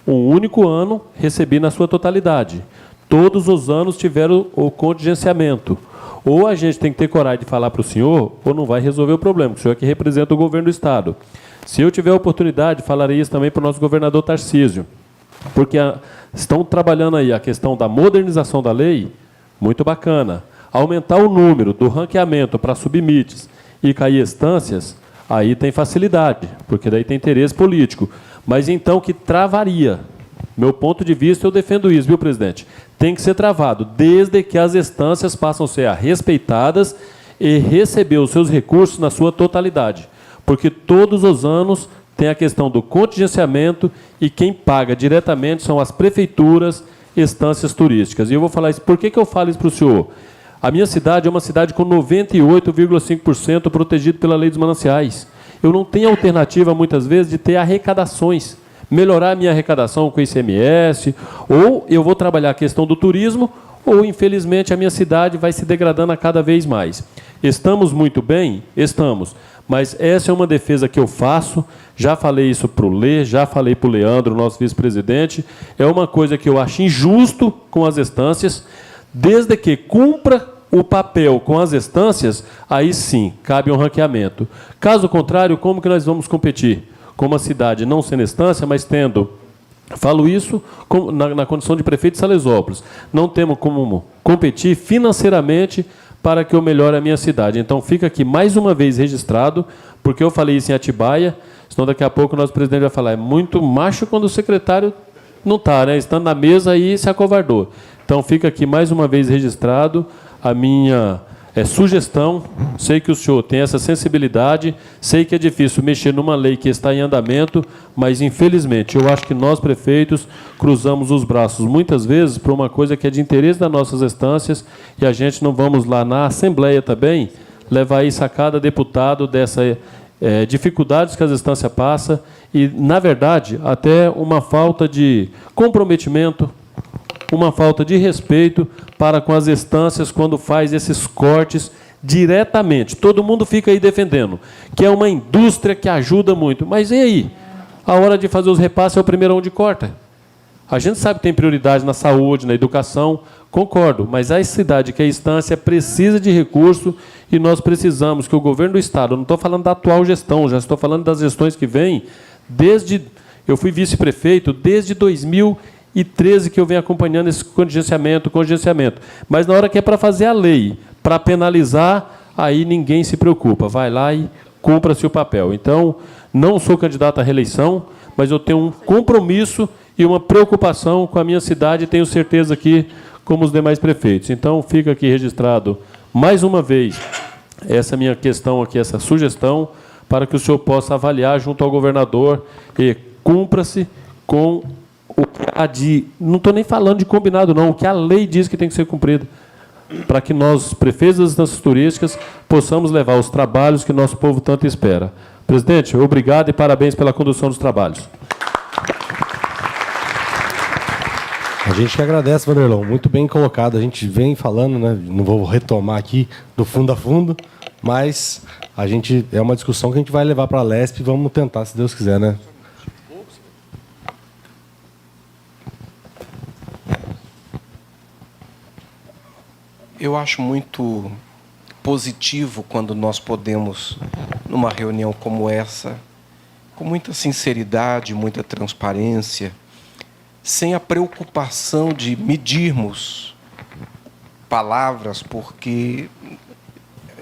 Um único ano recebi na sua totalidade. Todos os anos tiveram o contingenciamento. Ou a gente tem que ter coragem de falar para o senhor, ou não vai resolver o problema, o senhor é que representa o governo do Estado. Se eu tiver a oportunidade, falarei isso também para o nosso governador Tarcísio, porque estão trabalhando aí a questão da modernização da lei, muito bacana. Aumentar o número do ranqueamento para submites e cair instâncias, aí tem facilidade, porque daí tem interesse político. Mas então que travaria. Meu ponto de vista, eu defendo isso, viu, presidente? Tem que ser travado, desde que as instâncias passam a ser respeitadas e receber os seus recursos na sua totalidade. Porque todos os anos tem a questão do contingenciamento e quem paga diretamente são as prefeituras, estâncias turísticas. E eu vou falar isso. Por que eu falo isso para o senhor? A minha cidade é uma cidade com 98,5% protegido pela Lei dos Mananciais. Eu não tenho alternativa, muitas vezes, de ter arrecadações. Melhorar a minha arrecadação com o ICMS, ou eu vou trabalhar a questão do turismo, ou, infelizmente, a minha cidade vai se degradando a cada vez mais. Estamos muito bem? Estamos. Mas essa é uma defesa que eu faço, já falei isso para o Lê, já falei para o Leandro, nosso vice-presidente, é uma coisa que eu acho injusto com as estâncias, desde que cumpra o papel com as estâncias, aí sim, cabe um ranqueamento. Caso contrário, como que nós vamos competir? Com uma cidade não sendo estância, mas tendo... Falo isso na condição de prefeito de Salesópolis. Não temos como competir financeiramente para que eu melhore a minha cidade. Então, fica aqui mais uma vez registrado, porque eu falei isso em Atibaia, senão daqui a pouco o nosso presidente vai falar, é muito macho quando o secretário não está, né? Estando na mesa aí se acovardou. Então, fica aqui mais uma vez registrado a minha sugestão. Sei que o senhor tem essa sensibilidade, sei que é difícil mexer numa lei que está em andamento, mas, infelizmente, eu acho que nós, prefeitos, cruzamos os braços muitas vezes por uma coisa que é de interesse das nossas estâncias e a gente não vamos lá na Assembleia também levar isso a cada deputado dessa dificuldades que as estâncias passam e, na verdade, até uma falta de comprometimento, uma falta de respeito para com as estâncias quando faz esses cortes diretamente. Todo mundo fica aí defendendo, que é uma indústria que ajuda muito. Mas e aí? A hora de fazer os repasses é o primeiro onde corta. A gente sabe que tem prioridade na saúde, na educação, concordo, mas a cidade que é a instância precisa de recurso e nós precisamos que o governo do Estado, eu não estou falando da atual gestão, já estou falando das gestões que vêm, desde... Eu fui vice-prefeito desde 2013 que eu venho acompanhando esse contingenciamento. Mas na hora que é para fazer a lei, para penalizar, aí ninguém se preocupa. Vai lá e cumpra-se o papel. Então, não sou candidato à reeleição, mas eu tenho um compromisso e uma preocupação com a minha cidade, e tenho certeza que, como os demais prefeitos. Então, fica aqui registrado, mais uma vez, essa minha questão aqui, essa sugestão, para que o senhor possa avaliar junto ao governador e cumpra-se com o que há de... Não estou nem falando de combinado, não. O que a lei diz que tem que ser cumprido. Para que nós, prefeitos das instâncias turísticas, possamos levar os trabalhos que nosso povo tanto espera. Presidente, obrigado e parabéns pela condução dos trabalhos. A gente que agradece, Vanderlão. Muito bem colocado. A gente vem falando, né? Não vou retomar aqui do fundo a fundo, mas a gente é uma discussão que a gente vai levar para a LESP e vamos tentar, se Deus quiser, né? Eu acho muito positivo quando nós podemos, numa reunião como essa, com muita sinceridade, muita transparência, sem a preocupação de medirmos palavras, porque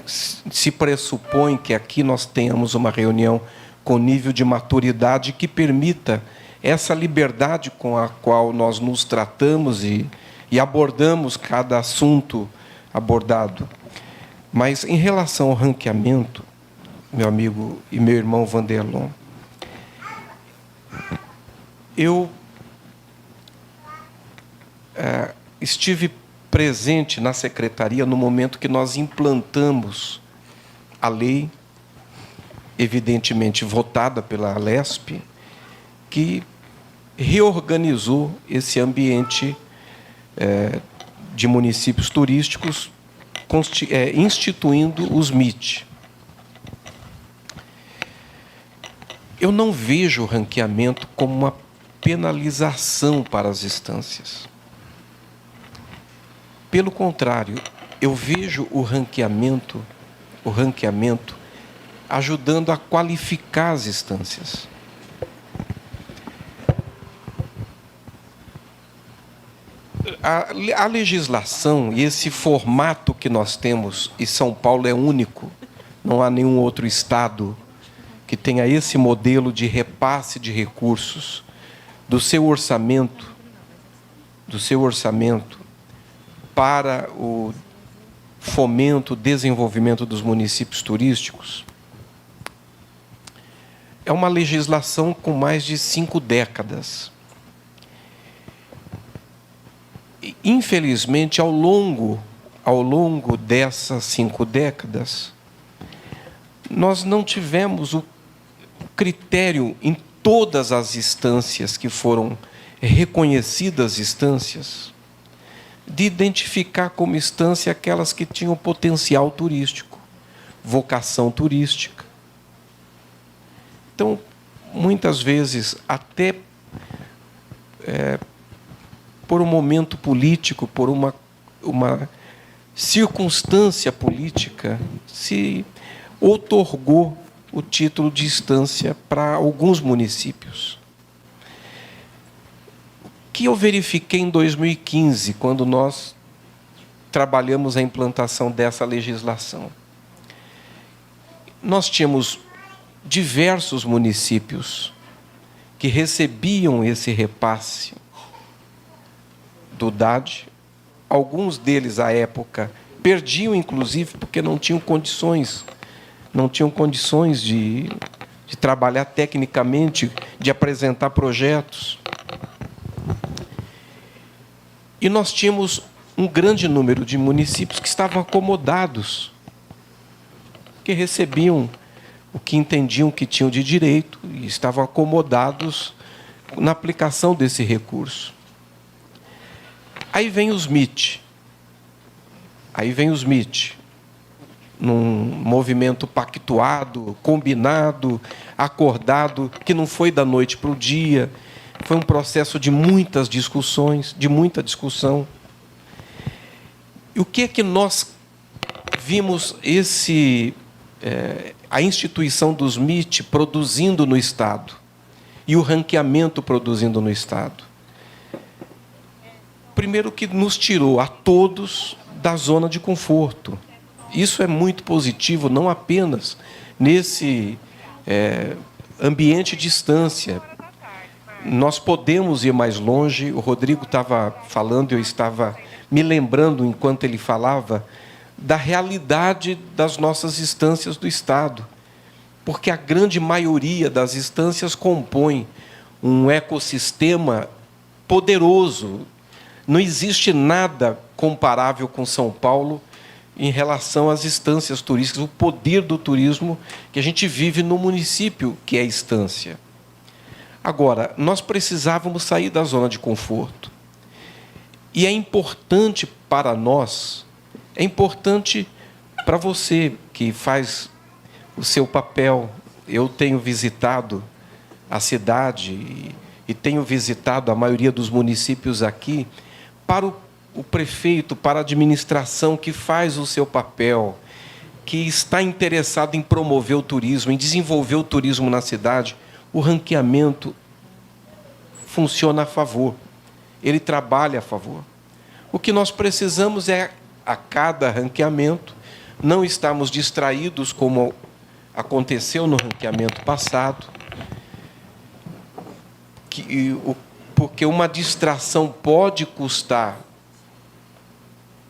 se pressupõe que aqui nós tenhamos uma reunião com nível de maturidade que permita essa liberdade com a qual nós nos tratamos e abordamos cada assunto abordado. Mas, em relação ao ranqueamento, meu amigo e meu irmão Vanderlon, eu estive presente na secretaria no momento que nós implantamos a lei, evidentemente votada pela LESP, que reorganizou esse ambiente de municípios turísticos, instituindo os MIT. Eu não vejo o ranqueamento como uma penalização para as instâncias. Pelo contrário, eu vejo o ranqueamento ajudando a qualificar as instâncias. A legislação e esse formato que nós temos, e São Paulo é único, não há nenhum outro estado que tenha esse modelo de repasse de recursos do seu orçamento para o fomento, desenvolvimento dos municípios turísticos. é uma legislação com mais de 5 décadas. E, infelizmente, ao longo dessas 5 décadas, nós não tivemos o critério em todas as instâncias que foram reconhecidas instâncias, de identificar como instância aquelas que tinham potencial turístico, vocação turística. Então, muitas vezes, até por um momento político, por uma circunstância política, se outorgou o título de instância para alguns municípios. O que eu verifiquei em 2015, quando nós trabalhamos a implantação dessa legislação? Nós tínhamos diversos municípios que recebiam esse repasse do DAD. Alguns deles, à época, perdiam, inclusive, porque não tinham condições de trabalhar tecnicamente, de apresentar projetos. E nós tínhamos um grande número de municípios que estavam acomodados, que recebiam o que entendiam que tinham de direito e estavam acomodados na aplicação desse recurso. Aí vem os MIT. Num movimento pactuado, combinado, acordado, que não foi da noite para o dia, foi um processo de muitas discussões, de muita discussão. E o que é que nós vimos a instituição dos MIT produzindo no Estado e o ranqueamento produzindo no Estado? Primeiro, que nos tirou a todos da zona de conforto. Isso é muito positivo, não apenas nesse ambiente de distância. Nós podemos ir mais longe. O Rodrigo estava falando, eu estava me lembrando, enquanto ele falava, da realidade das nossas instâncias do Estado. Porque a grande maioria das instâncias compõe um ecossistema poderoso. Não existe nada comparável com São Paulo em relação às instâncias turísticas, o poder do turismo que a gente vive no município, que é a instância. Agora, nós precisávamos sair da zona de conforto. E é importante para nós, é importante para você que faz o seu papel. Eu tenho visitado a cidade e tenho visitado a maioria dos municípios aqui. Para o prefeito, para a administração que faz o seu papel, que está interessado em promover o turismo, em desenvolver o turismo na cidade, o ranqueamento funciona a favor, ele trabalha a favor. O que nós precisamos é, a cada ranqueamento, não estarmos distraídos como aconteceu no ranqueamento passado, porque uma distração pode custar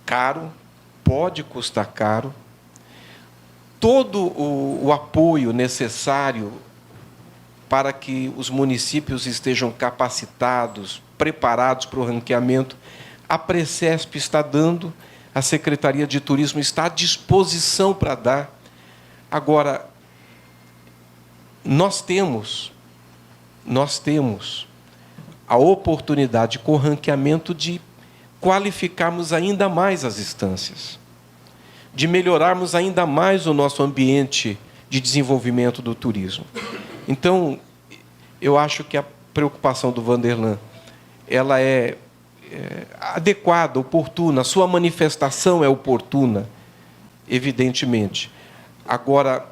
caro, todo o apoio necessário para que os municípios estejam capacitados, preparados para o ranqueamento, a Precesp está dando, a Secretaria de Turismo está à disposição para dar. Agora, nós temos a oportunidade, com o ranqueamento, de qualificarmos ainda mais as instâncias, de melhorarmos ainda mais o nosso ambiente de desenvolvimento do turismo. Então, eu acho que a preocupação do Vanderlan ela é adequada, oportuna, a sua manifestação é oportuna, evidentemente. Agora,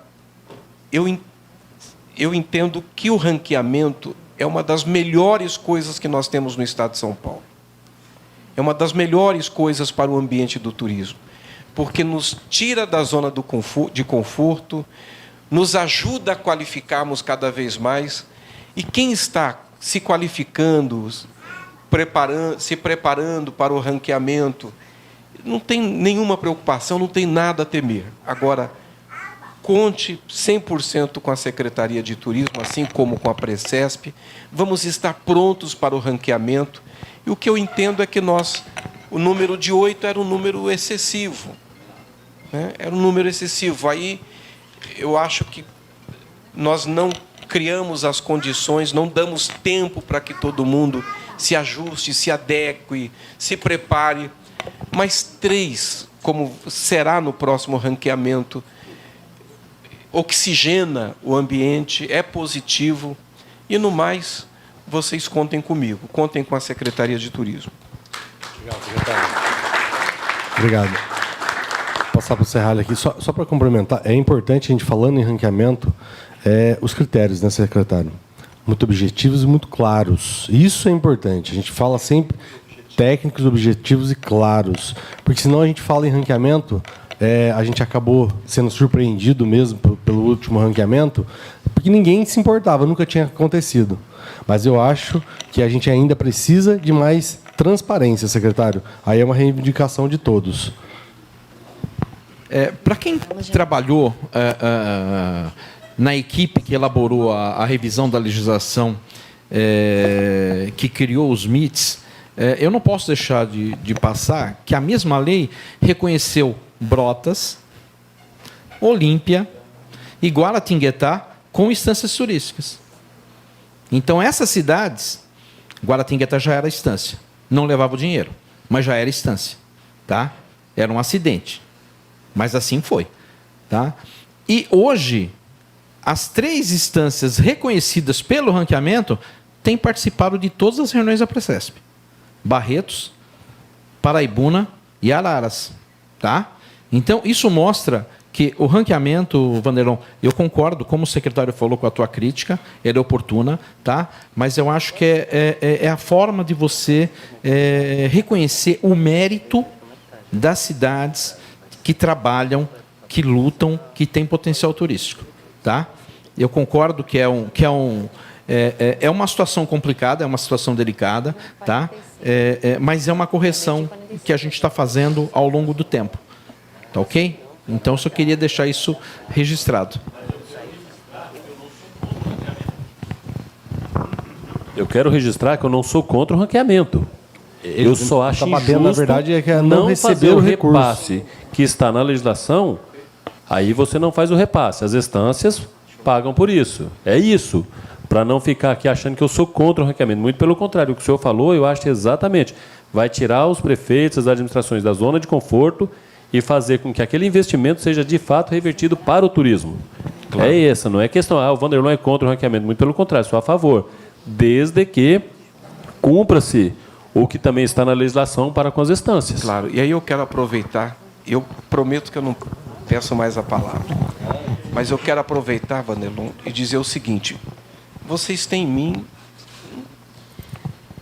eu entendo que o ranqueamento é uma das melhores coisas que nós temos no Estado de São Paulo. É uma das melhores coisas para o ambiente do turismo, porque nos tira da zona de conforto, nos ajuda a qualificarmos cada vez mais, e quem está se qualificando, se preparando para o ranqueamento, não tem nenhuma preocupação, não tem nada a temer. Agora, conte 100% com a Secretaria de Turismo, assim como com a Precesp. Vamos estar prontos para o ranqueamento. E o que eu entendo é que o número de 8 era um número excessivo. Né? Era um número excessivo. Aí eu acho que nós não criamos as condições, não damos tempo para que todo mundo se ajuste, se adeque, se prepare. Mas 3, como será no próximo ranqueamento, oxigena o ambiente, é positivo. E, no mais, vocês contem comigo, contem com a Secretaria de Turismo. Obrigado, secretário. Obrigado. Vou passar para o Serralho aqui. Só para complementar, é importante a gente, falando em ranqueamento, os critérios, né, secretário? Muito objetivos e muito claros. Isso é importante. A gente fala sempre técnicos, objetivos e claros. Porque, senão, a gente fala em ranqueamento... a gente acabou sendo surpreendido mesmo pelo último ranqueamento, porque ninguém se importava, nunca tinha acontecido. Mas eu acho que a gente ainda precisa de mais transparência, secretário. Aí é uma reivindicação de todos. Para quem trabalhou na equipe que elaborou a revisão da legislação que criou os MITs, eu não posso deixar de passar que a mesma lei reconheceu Brotas, Olímpia e Guaratinguetá com instâncias turísticas. Então, essas cidades, Guaratinguetá já era instância, não levava o dinheiro, mas já era instância, tá? Era um acidente, mas assim foi, tá? E hoje, as 3 instâncias reconhecidas pelo ranqueamento têm participado de todas as reuniões da Precesp: Barretos, Paraibuna e Araras, tá? Então, isso mostra que o ranqueamento, Vanderlon, eu concordo, como o secretário falou, com a tua crítica, ela é oportuna, tá? Mas eu acho que é a forma de você reconhecer o mérito das cidades que trabalham, que lutam, que têm potencial turístico, tá? Eu concordo que é uma situação complicada, é uma situação delicada, tá? Mas é uma correção que a gente está fazendo ao longo do tempo. Tá ok? Então, eu só queria deixar isso registrado. Eu quero registrar que eu não sou contra o ranqueamento. Eu só acho injusto, na verdade, é que não receber fazer o recurso. repasse que está na legislação. Aí você não faz o repasse. As instâncias pagam por isso. É isso. Para não ficar aqui achando que eu sou contra o ranqueamento. Muito pelo contrário, o que o senhor falou, eu acho exatamente. Vai tirar os prefeitos, as administrações da zona de conforto e fazer com que aquele investimento seja, de fato, revertido para o turismo. Claro. É essa, não é questão, o Vanderlon é contra o ranqueamento, muito pelo contrário, sou a favor, desde que cumpra-se o que também está na legislação para com as instâncias. Claro, e aí eu quero aproveitar, eu prometo que eu não peço mais a palavra, mas eu quero aproveitar, Vanderlon, e dizer o seguinte: vocês têm em mim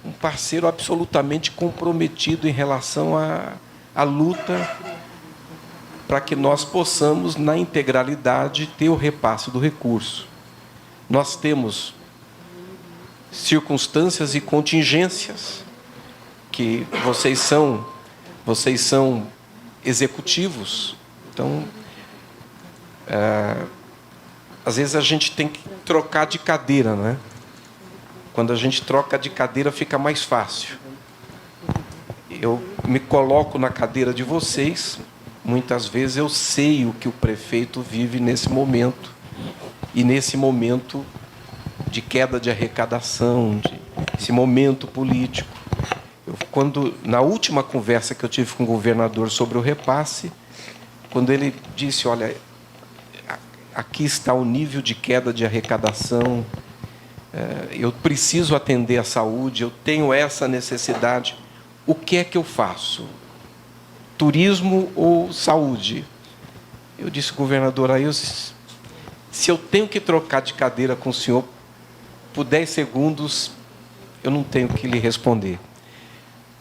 um parceiro absolutamente comprometido em relação à luta para que nós possamos, na integralidade, ter o repasse do recurso. Nós temos circunstâncias e contingências que vocês são executivos. Então, às vezes a gente tem que trocar de cadeira, né? Quando a gente troca de cadeira, fica mais fácil. Eu me coloco na cadeira de vocês. Muitas vezes eu sei o que o prefeito vive nesse momento. E nesse momento de queda de arrecadação, esse momento político. Na última conversa que eu tive com o governador sobre o repasse, quando ele disse, olha, aqui está o nível de queda de arrecadação, eu preciso atender a saúde, eu tenho essa necessidade, o que é que eu faço? Turismo ou saúde? Eu disse, governador, aí se eu tenho que trocar de cadeira com o senhor por 10 segundos, eu não tenho que lhe responder.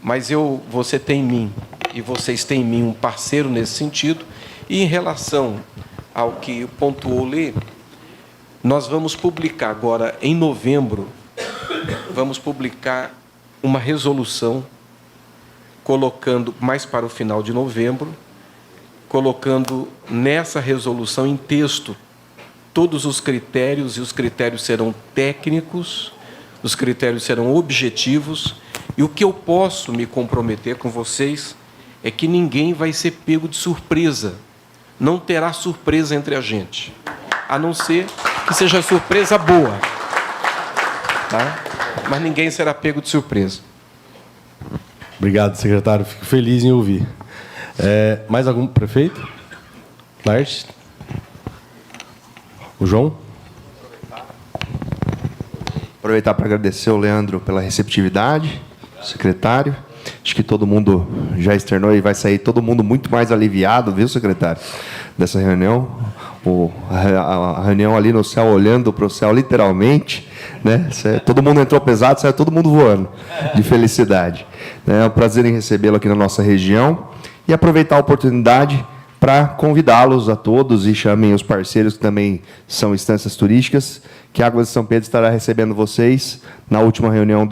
Mas você tem em mim, e vocês têm em mim um parceiro nesse sentido, e em relação ao que pontuou Lê, nós vamos publicar agora, em novembro, vamos publicar uma resolução colocando, mais para o final de novembro, colocando nessa resolução em texto todos os critérios, e os critérios serão técnicos, os critérios serão objetivos, e o que eu posso me comprometer com vocês é que ninguém vai ser pego de surpresa. Não terá surpresa entre a gente, a não ser que seja surpresa boa, tá? Mas ninguém será pego de surpresa. Obrigado, secretário. Fico feliz em ouvir. Mais algum prefeito? Lars? O João? Aproveitar para agradecer ao Leandro pela receptividade, secretário. Acho que todo mundo já externou e vai sair todo mundo muito mais aliviado, viu, secretário, dessa reunião. A reunião ali no céu, olhando para o céu, literalmente, né? Todo mundo entrou pesado, saiu todo mundo voando, de felicidade. É um prazer em recebê-lo aqui na nossa região e aproveitar a oportunidade para convidá-los a todos, e chamem os parceiros que também são instâncias turísticas, que a Águas de São Pedro estará recebendo vocês na última reunião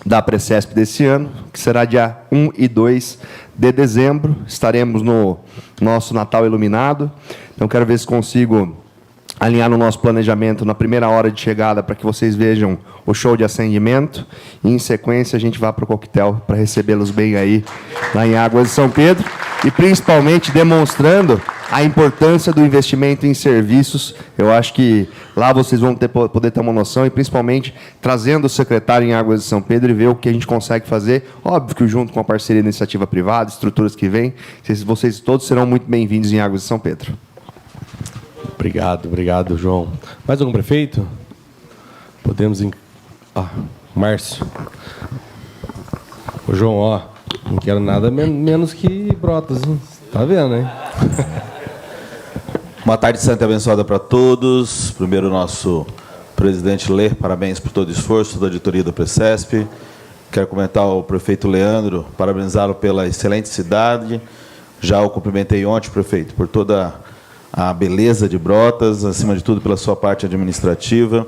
da Precesp desse ano, que será dia 1 e 2 de dezembro. Estaremos no nosso Natal Iluminado. Então, quero ver se consigo alinhar no nosso planejamento na primeira hora de chegada para que vocês vejam o show de acendimento. E, em sequência, a gente vai para o coquetel para recebê-los bem aí, lá em Águas de São Pedro. E, principalmente, demonstrando a importância do investimento em serviços. Eu acho que lá vocês vão poder ter uma noção, e principalmente trazendo o secretário em Águas de São Pedro e ver o que a gente consegue fazer. Óbvio que junto com a parceria da iniciativa privada, estruturas que vêm, vocês todos serão muito bem-vindos em Águas de São Pedro. Obrigado, João. Mais algum prefeito? Podemos... Márcio. Ô, João, não quero nada menos que Brotas, hein? Tá vendo, hein? Uma tarde santa e abençoada para todos. Primeiro, nosso presidente Lê, parabéns por todo o esforço da diretoria da Precesp. Quero comentar o prefeito Leandro, parabenizá-lo pela excelente cidade. Já o cumprimentei ontem, prefeito, por toda a beleza de Brotas, acima de tudo pela sua parte administrativa.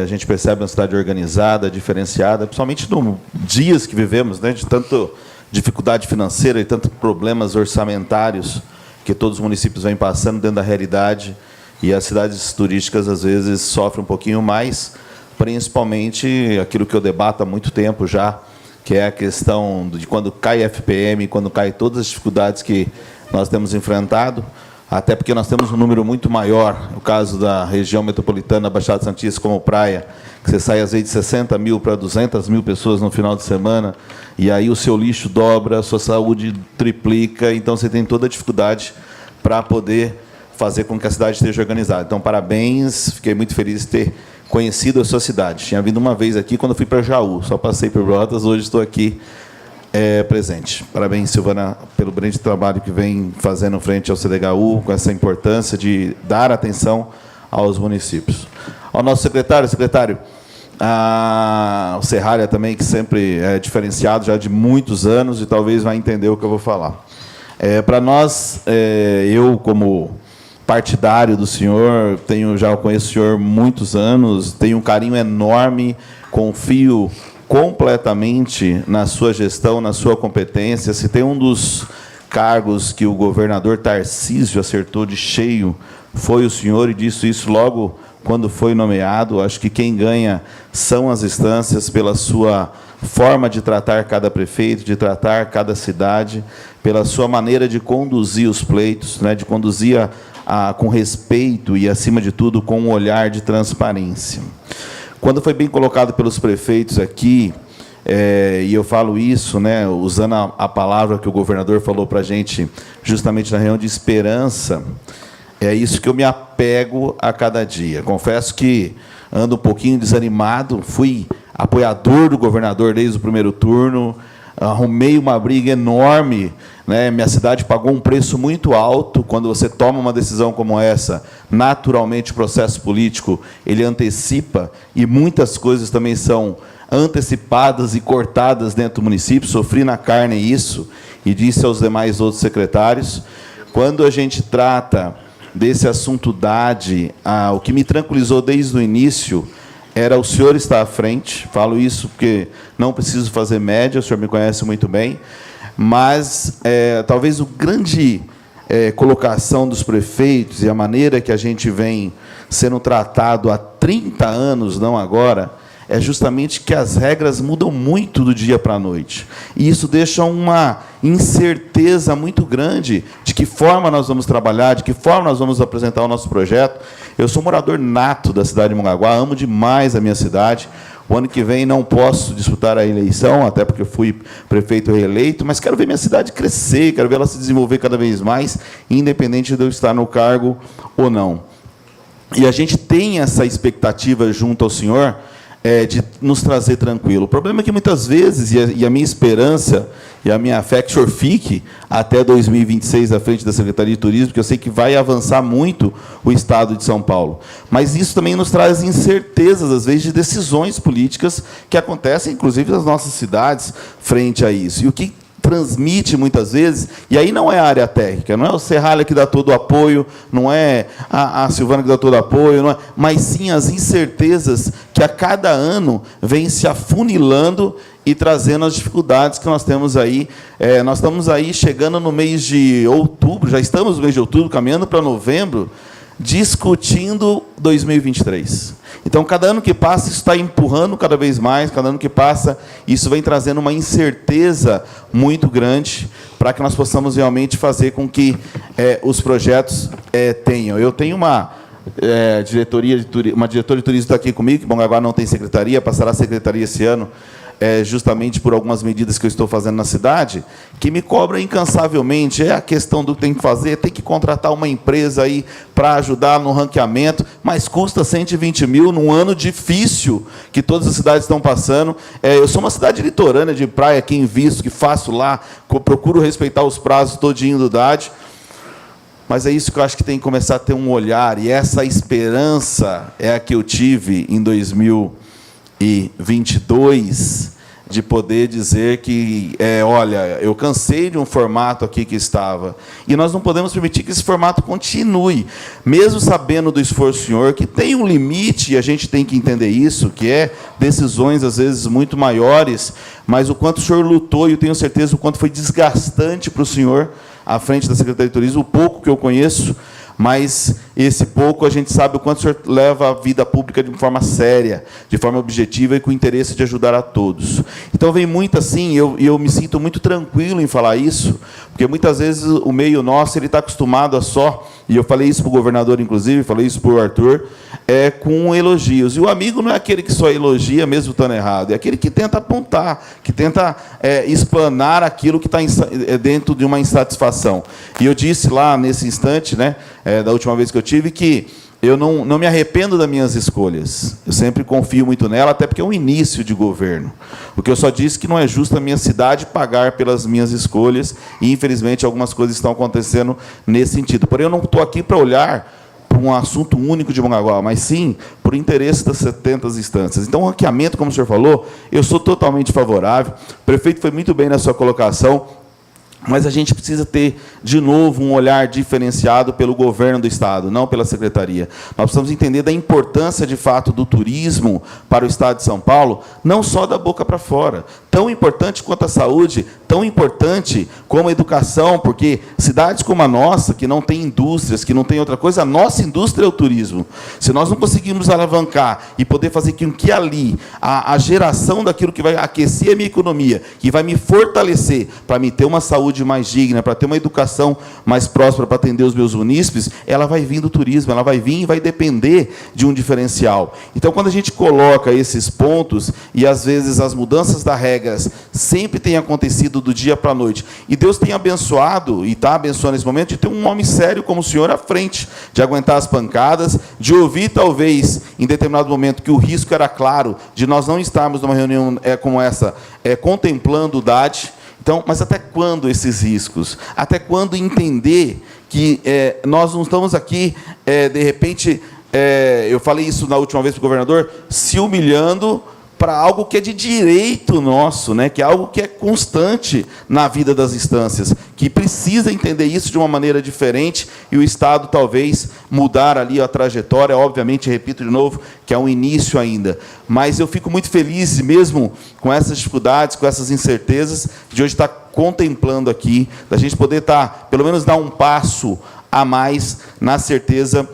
A gente percebe uma cidade organizada, diferenciada, principalmente nos dias que vivemos, né, de tanta dificuldade financeira e tantos problemas orçamentários que todos os municípios vêm passando dentro da realidade, e as cidades turísticas, às vezes, sofrem um pouquinho mais, principalmente aquilo que eu debato há muito tempo já, que é a questão de quando cai FPM, quando cai todas as dificuldades que nós temos enfrentado, até porque nós temos um número muito maior, no caso da região metropolitana, Baixada Santista, como praia, que você sai às vezes de 60 mil para 200 mil pessoas no final de semana, e aí o seu lixo dobra, a sua saúde triplica, então você tem toda a dificuldade para poder fazer com que a cidade esteja organizada. Então, parabéns, fiquei muito feliz de ter conhecido a sua cidade. Tinha vindo uma vez aqui quando eu fui para Jaú, só passei por Brotas, hoje estou aqui presente. Parabéns, Silvana, pelo grande trabalho que vem fazendo frente ao CDHU, com essa importância de dar atenção aos municípios. Ao nosso secretário, o Serralha também, que sempre é diferenciado, já de muitos anos, e talvez vai entender o que eu vou falar. Para nós, eu, como partidário do senhor, já conheço o senhor há muitos anos, tenho um carinho enorme, confio completamente na sua gestão, na sua competência. Se tem um dos cargos que o governador Tarcísio acertou de cheio, foi o senhor, e disse isso logo quando foi nomeado. Acho que quem ganha são as instâncias, pela sua forma de tratar cada prefeito, de tratar cada cidade, pela sua maneira de conduzir os pleitos, né, de conduzir com respeito e, acima de tudo, com um olhar de transparência. Quando foi bem colocado pelos prefeitos aqui, e eu falo isso, né, usando a palavra que o governador falou para a gente, justamente na reunião de esperança, é isso que eu me apego a cada dia. Confesso que ando um pouquinho desanimado, fui apoiador do governador desde o primeiro turno, arrumei uma briga enorme, né? Minha cidade pagou um preço muito alto. Quando você toma uma decisão como essa, naturalmente o processo político ele antecipa, e muitas coisas também são antecipadas e cortadas dentro do município. Sofri na carne isso, e disse aos demais outros secretários. Quando a gente trata desse assunto DAD, o que me tranquilizou desde o início era o senhor estar à frente. Falo isso porque não preciso fazer média, o senhor me conhece muito bem. mas talvez o grande colocação dos prefeitos e a maneira que a gente vem sendo tratado há 30 anos, não agora, é justamente que as regras mudam muito do dia para a noite. E isso deixa uma incerteza muito grande de que forma nós vamos trabalhar, de que forma nós vamos apresentar o nosso projeto. Eu sou morador nato da cidade de Mongaguá, amo demais a minha cidade. O ano que vem não posso disputar a eleição, até porque fui prefeito reeleito, mas quero ver minha cidade crescer, quero ver ela se desenvolver cada vez mais, independente de eu estar no cargo ou não. E a gente tem essa expectativa junto ao senhor de nos trazer tranquilo. O problema é que, muitas vezes, e a minha esperança e a minha fé que o senhor fique até 2026 à frente da Secretaria de Turismo, porque eu sei que vai avançar muito o Estado de São Paulo. Mas isso também nos traz incertezas, às vezes, de decisões políticas que acontecem, inclusive, nas nossas cidades, frente a isso. E o que transmite muitas vezes, e aí não é a área técnica, não é o Serralha que dá todo o apoio, não é a Silvana que dá todo o apoio, não é, mas sim as incertezas que a cada ano vem se afunilando e trazendo as dificuldades que nós temos aí. Nós estamos aí chegando no mês de outubro, já estamos no mês de outubro, caminhando para novembro, discutindo 2023. Então, cada ano que passa, isso está empurrando cada vez mais, cada ano que passa, isso vem trazendo uma incerteza muito grande para que nós possamos realmente fazer com que os projetos tenham. Eu tenho uma diretora de turismo está aqui comigo, que Mongaguá não tem secretaria, passará a secretaria esse ano, justamente por algumas medidas que eu estou fazendo na cidade, que me cobra incansavelmente. A questão do que tem que fazer, tem que contratar uma empresa aí para ajudar no ranqueamento, mas custa 120 mil num ano difícil que todas as cidades estão passando. Eu sou uma cidade litorânea de praia, que invisto, que faço lá, procuro respeitar os prazos todinho do DAD, mas é isso que eu acho que tem que começar a ter um olhar, e essa esperança é a que eu tive em 2022, de poder dizer que, olha, eu cansei de um formato aqui que estava, e nós não podemos permitir que esse formato continue, mesmo sabendo do esforço do senhor, que tem um limite, e a gente tem que entender isso, que decisões, às vezes, muito maiores, mas o quanto o senhor lutou, e eu tenho certeza o quanto foi desgastante para o senhor, à frente da Secretaria de Turismo, o pouco que eu conheço, mas esse pouco a gente sabe o quanto o senhor leva a vida pública de forma séria, de forma objetiva e com interesse de ajudar a todos. Então, vem muito assim, eu me sinto muito tranquilo em falar isso, porque muitas vezes o meio nosso está acostumado a só, e eu falei isso para o governador, inclusive, falei isso para o Arthur, com elogios. E o amigo não é aquele que só elogia, mesmo estando errado, é aquele que tenta apontar, que tenta explanar aquilo que está dentro de uma insatisfação. E eu disse lá, nesse instante, da última vez que eu tive, que eu não me arrependo das minhas escolhas. Eu sempre confio muito nela, até porque é um início de governo. O que eu só disse que não é justo a minha cidade pagar pelas minhas escolhas, e, infelizmente, algumas coisas estão acontecendo nesse sentido. Porém, eu não estou aqui para olhar para um assunto único de Mongaguá, mas sim por interesse das 70 instâncias. Então, o ranqueamento, como o senhor falou, eu sou totalmente favorável. O prefeito foi muito bem na sua colocação, mas a gente precisa ter, de novo, um olhar diferenciado pelo governo do Estado, não pela Secretaria. Nós precisamos entender da importância, de fato, do turismo para o Estado de São Paulo, não só da boca para fora. Tão importante quanto a saúde, tão importante como a educação, porque cidades como a nossa, que não tem indústrias, que não tem outra coisa, a nossa indústria é o turismo. Se nós não conseguirmos alavancar e poder fazer com que ali a geração daquilo que vai aquecer a minha economia, que vai me fortalecer para me ter uma saúde mais digna, para ter uma educação mais próspera, para atender os meus munícipes, ela vai vir do turismo, ela vai vir e vai depender de um diferencial. Então, quando a gente coloca esses pontos, e às vezes as mudanças das regras sempre têm acontecido do dia para a noite, e Deus tem abençoado, e está abençoando nesse momento, de ter um homem sério como o senhor à frente, de aguentar as pancadas, de ouvir, talvez, em determinado momento, que o risco era claro, de nós não estarmos numa reunião como essa, contemplando o DAD. Então, mas até quando esses riscos? Até quando entender que nós não estamos aqui, de repente, eu falei isso na última vez para o governador, se humilhando para algo que é de direito nosso, né? Que é algo que é constante na vida das instâncias, que precisa entender isso de uma maneira diferente e o Estado talvez mudar ali a trajetória. Obviamente, repito de novo, que é um início ainda. Mas eu fico muito feliz, mesmo com essas dificuldades, com essas incertezas, de hoje estar contemplando aqui, da gente poder estar, pelo menos dar um passo a mais na certeza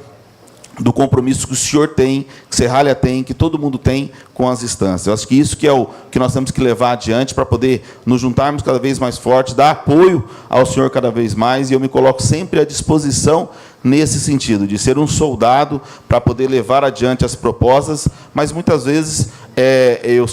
do compromisso que o senhor tem, que Serralha tem, que todo mundo tem com as instâncias. Eu acho que isso que é o que nós temos que levar adiante para poder nos juntarmos cada vez mais fortes, dar apoio ao senhor cada vez mais, e eu me coloco sempre à disposição nesse sentido, de ser um soldado para poder levar adiante as propostas, mas muitas vezes eu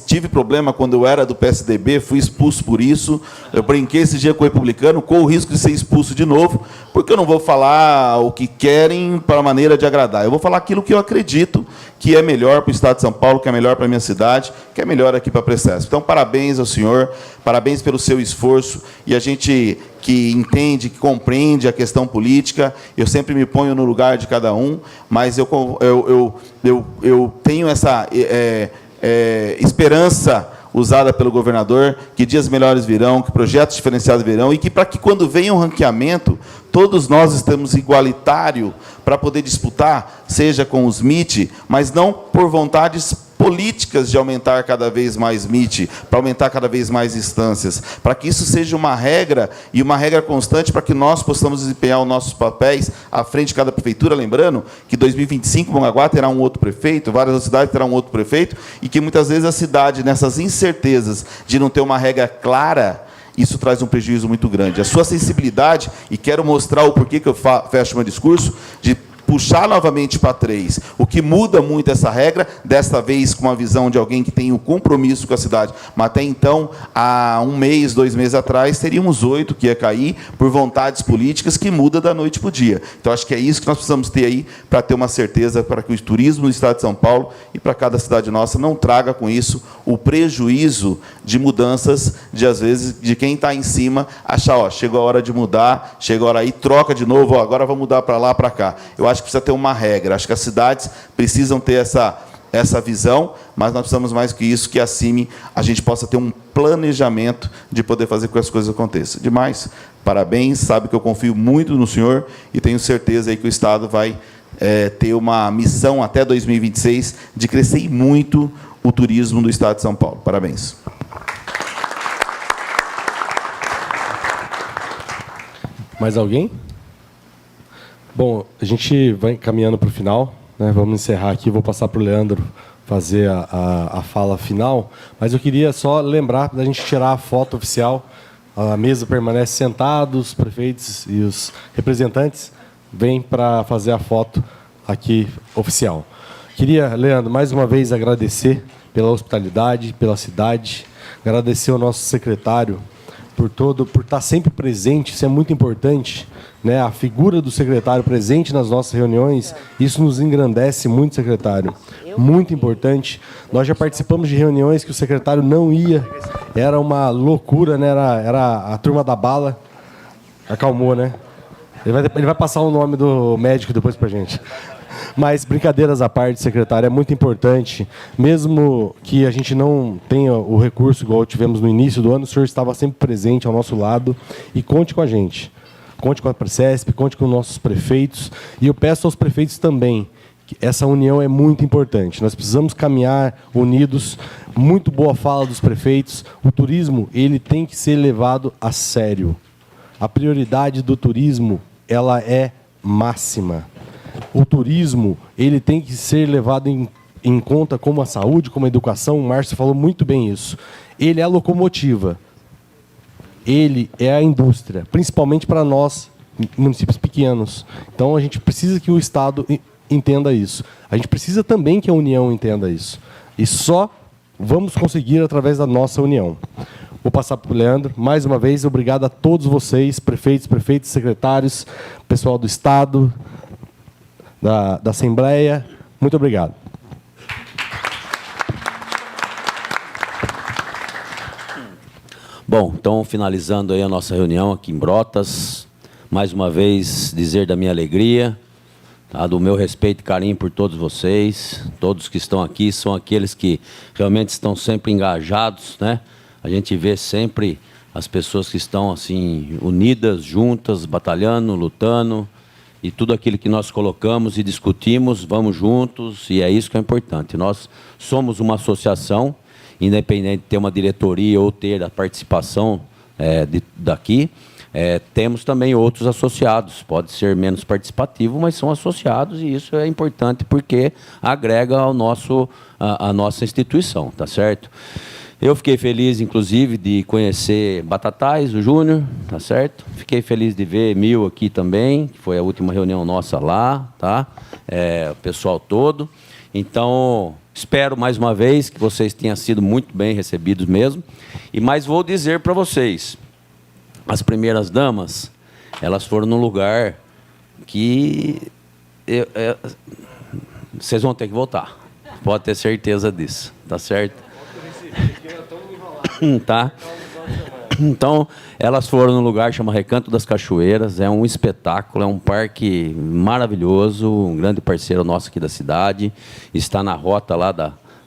tive problema quando eu era do PSDB, fui expulso por isso, eu brinquei esse dia com o republicano, corro o risco de ser expulso de novo, porque eu não vou falar o que querem para a maneira de agradar, eu vou falar aquilo que eu acredito que é melhor para o Estado de São Paulo, que é melhor para a minha cidade, que é melhor aqui para a Precesp. Então, parabéns ao senhor, parabéns pelo seu esforço, e a gente que entende, que compreende a questão política, eu sempre me ponho no lugar de cada um, mas eu tenho essa esperança usada pelo governador, que dias melhores virão, que projetos diferenciados virão, e que para que quando venha um ranqueamento, todos nós estamos igualitário para poder disputar, seja com os MIT, mas não por vontades políticas de aumentar cada vez mais MIT, para aumentar cada vez mais instâncias, para que isso seja uma regra, e uma regra constante para que nós possamos desempenhar os nossos papéis à frente de cada prefeitura, lembrando que em 2025 Mongaguá terá um outro prefeito, várias outras cidades terão um outro prefeito, e que muitas vezes a cidade, nessas incertezas de não ter uma regra clara, isso traz um prejuízo muito grande. A sua sensibilidade, e quero mostrar o porquê que eu fecho meu discurso, de puxar novamente para 3, o que muda muito essa regra, desta vez com a visão de alguém que tem um compromisso com a cidade, mas até então, há 1 mês, 2 meses atrás, teríamos 8 que ia cair por vontades políticas que muda da noite para o dia. Então, acho que é isso que nós precisamos ter aí, para ter uma certeza, para que o turismo no Estado de São Paulo e para cada cidade nossa não traga com isso o prejuízo de mudanças, de às vezes, de quem está em cima, achar, chegou a hora de mudar, chegou a hora aí, troca de novo, agora vamos mudar para lá, para cá. Eu acho que precisa ter uma regra. Acho que as cidades precisam ter essa visão, mas nós precisamos mais que isso, que acima a gente possa ter um planejamento de poder fazer com que as coisas aconteçam. Demais, parabéns, sabe que eu confio muito no senhor e tenho certeza aí que o Estado vai ter uma missão até 2026 de crescer muito o turismo do Estado de São Paulo. Parabéns. Mais alguém? Bom, a gente vai caminhando para o final, né? Vamos encerrar aqui, vou passar para o Leandro fazer a fala final, mas eu queria só lembrar da gente tirar a foto oficial. A mesa permanece sentada, os prefeitos e os representantes vêm para fazer a foto aqui oficial. Queria, Leandro, mais uma vez agradecer pela hospitalidade, pela cidade, agradecer ao nosso secretário por estar sempre presente, isso é muito importante, né? A figura do secretário presente nas nossas reuniões, isso nos engrandece muito, secretário. Muito importante. Nós já participamos de reuniões que o secretário não ia, era uma loucura, né? Era a turma da bala. Acalmou, né? Ele vai passar o nome do médico depois para a gente. Mas, brincadeiras à parte, secretário, é muito importante, mesmo que a gente não tenha o recurso igual tivemos no início do ano, o senhor estava sempre presente ao nosso lado, e conte com a gente. Conte com a Precesp, conte com os nossos prefeitos, e eu peço aos prefeitos também, que essa união é muito importante. Nós precisamos caminhar unidos. Muito boa fala dos prefeitos. O turismo, ele tem que ser levado a sério. A prioridade do turismo, ela é máxima. O turismo, ele tem que ser levado em conta como a saúde, como a educação. O Márcio falou muito bem isso. Ele é a locomotiva. Ele é a indústria, principalmente para nós, municípios pequenos. Então, a gente precisa que o Estado entenda isso. A gente precisa também que a União entenda isso. E só vamos conseguir através da nossa união. Vou passar para o Leandro. Mais uma vez, obrigado a todos vocês, prefeitos, secretários, pessoal do Estado, da Assembleia. Muito obrigado. Bom, então, finalizando aí a nossa reunião aqui em Brotas, mais uma vez dizer da minha alegria tá? Do meu respeito e carinho por todos vocês. Todos que estão aqui são aqueles que realmente estão sempre engajados, né? A gente vê sempre as pessoas que estão assim unidas, juntas, batalhando, lutando, e tudo aquilo que nós colocamos e discutimos, vamos juntos, e é isso que é importante. Nós somos uma associação, independente de ter uma diretoria ou ter a participação daqui, temos também outros associados, pode ser menos participativo, mas são associados, e isso é importante porque agrega ao a nossa instituição, tá certo? Eu fiquei feliz, inclusive, de conhecer Batatais, o Júnior, tá certo? Fiquei feliz de ver Emil aqui também, que foi a última reunião nossa lá, tá? O pessoal todo. Então, espero mais uma vez que vocês tenham sido muito bem recebidos mesmo. Mas vou dizer para vocês, as primeiras damas, elas foram num lugar que vocês vão ter que voltar. Pode ter certeza disso, tá certo? Tá? Então, elas foram num lugar que chama Recanto das Cachoeiras, é um espetáculo, é um parque maravilhoso, um grande parceiro nosso aqui da cidade, está na rota lá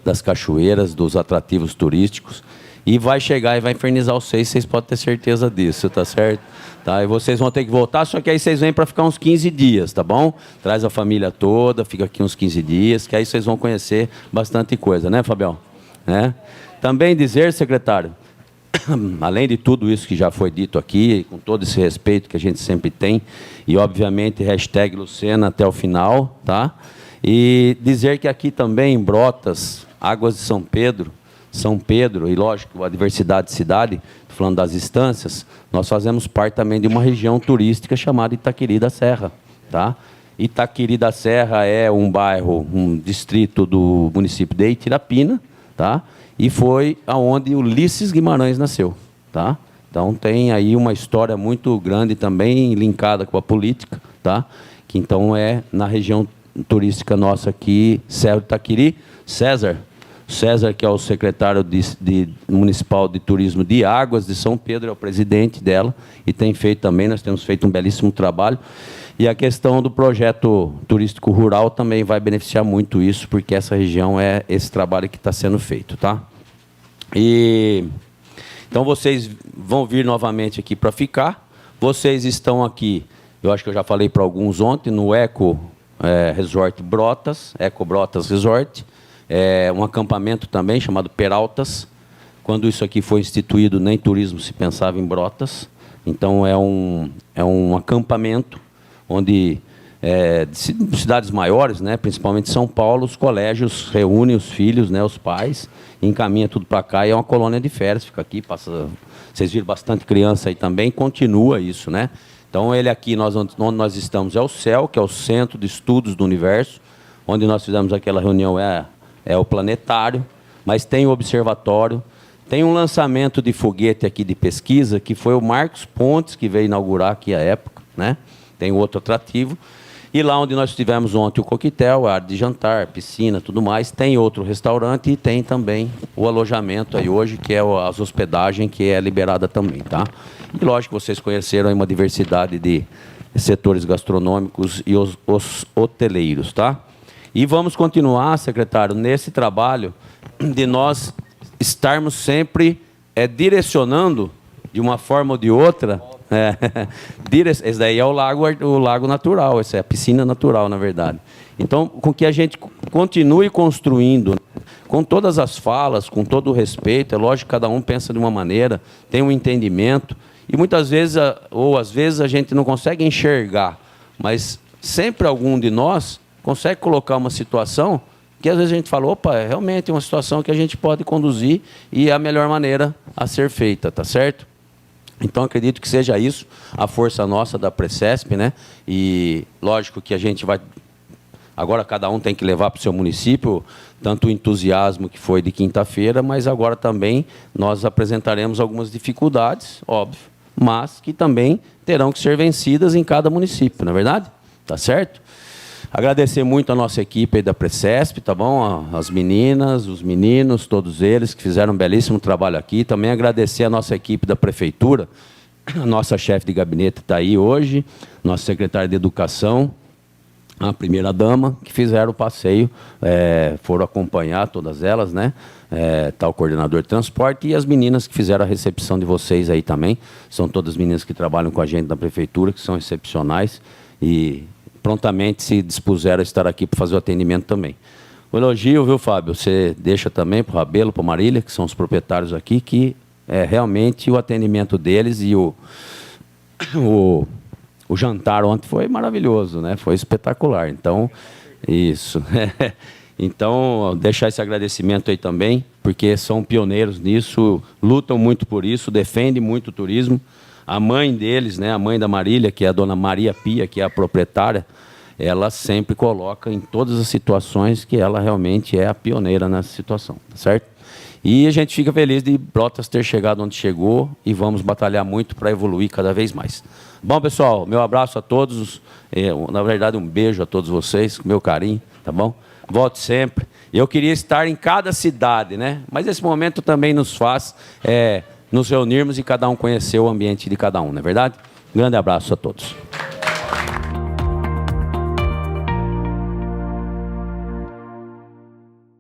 das cachoeiras, dos atrativos turísticos, e vai chegar e vai infernizar vocês podem ter certeza disso, tá certo? Tá? E vocês vão ter que voltar, só que aí vocês vêm para ficar uns 15 dias, tá bom? Traz a família toda, fica aqui uns 15 dias, que aí vocês vão conhecer bastante coisa, né, Fabião? Também dizer, secretário, além de tudo isso que já foi dito aqui, com todo esse respeito que a gente sempre tem, e obviamente hashtag Lucena até o final, tá? E dizer que aqui também em Brotas, Águas de São Pedro, e lógico, a diversidade de cidade, falando das instâncias, nós fazemos parte também de uma região turística chamada Itaquiri da Serra, tá? Itaquiri da Serra é um bairro, um distrito do município de Itirapina, tá? E foi aonde Ulisses Guimarães nasceu, tá? Então tem aí uma história muito grande também linkada com a política, tá? Que então é na região turística nossa aqui, Serra do Itaquiri. César, que é o secretário municipal de turismo de Águas de São Pedro, é o presidente dela e tem feito também, nós temos feito um belíssimo trabalho. E a questão do projeto turístico rural também vai beneficiar muito isso, porque essa região é esse trabalho que está sendo feito, tá? Então vocês vão vir novamente aqui para ficar. Vocês estão aqui, eu acho que eu já falei para alguns ontem, no Eco Resort Brotas, Eco Brotas Resort, um acampamento também chamado Peraltas. Quando isso aqui foi instituído, nem turismo se pensava em Brotas. Então é um acampamento onde cidades maiores, né, principalmente São Paulo, os colégios reúnem os filhos, né, os pais, encaminha tudo para cá e é uma colônia de férias, fica aqui, passa. Vocês viram bastante criança aí também, continua isso, né? Então ele aqui, onde nós estamos é o CEL, que é o Centro de Estudos do Universo, onde nós fizemos aquela reunião é o planetário, mas tem o observatório, tem um lançamento de foguete aqui de pesquisa que foi o Marcos Pontes que veio inaugurar aqui à época, né? Tem outro atrativo. E lá onde nós tivemos ontem o coquetel, a área de jantar, piscina, tudo mais, tem outro restaurante e tem também o alojamento aí hoje, que é as hospedagens, que é liberada também, tá? E lógico, vocês conheceram aí uma diversidade de setores gastronômicos e os hoteleiros, tá? E vamos continuar, secretário, nesse trabalho de nós estarmos sempre direcionando, de uma forma ou de outra, esse daí é o lago natural, essa é a piscina natural, na verdade. Então, com que a gente continue construindo, com todas as falas, com todo o respeito, é lógico que cada um pensa de uma maneira, tem um entendimento, e muitas vezes, ou às vezes, a gente não consegue enxergar, mas sempre algum de nós consegue colocar uma situação que às vezes a gente fala, opa, é realmente uma situação que a gente pode conduzir e é a melhor maneira a ser feita, tá certo? Então, acredito que seja isso, a força nossa da Precesp, né? E lógico que a gente vai... Agora cada um tem que levar para o seu município, tanto o entusiasmo que foi de quinta-feira, mas agora também nós apresentaremos algumas dificuldades, óbvio, mas que também terão que ser vencidas em cada município, não é verdade? Tá certo? Agradecer muito a nossa equipe aí da Precesp, tá bom? As meninas, os meninos, todos eles que fizeram um belíssimo trabalho aqui. Também agradecer a nossa equipe da Prefeitura, a nossa chefe de gabinete está aí hoje, nosso secretário de Educação, a primeira-dama, que fizeram o passeio, foram acompanhar todas elas, né? Tá o coordenador de transporte e as meninas que fizeram a recepção de vocês aí também. São todas meninas que trabalham com a gente na prefeitura, que são excepcionais e prontamente se dispuseram a estar aqui para fazer o atendimento também. O elogio, viu, Fábio? Você deixa também para o Rabelo, para a Marília, que são os proprietários aqui, que realmente o atendimento deles e o jantar ontem foi maravilhoso, né? Foi espetacular. Então, isso. Então, deixar esse agradecimento aí também, porque são pioneiros nisso, lutam muito por isso, defendem muito o turismo. A mãe deles, né, a mãe da Marília, que é a dona Maria Pia, que é a proprietária, ela sempre coloca em todas as situações que ela realmente é a pioneira nessa situação, tá certo? E a gente fica feliz de Brotas ter chegado onde chegou e vamos batalhar muito para evoluir cada vez mais. Bom, pessoal, meu abraço a todos, na verdade um beijo a todos vocês, com meu carinho, tá bom? Volte sempre. Eu queria estar em cada cidade, né? Mas esse momento também nos faz nos reunirmos e cada um conhecer o ambiente de cada um, não é verdade? Grande abraço a todos.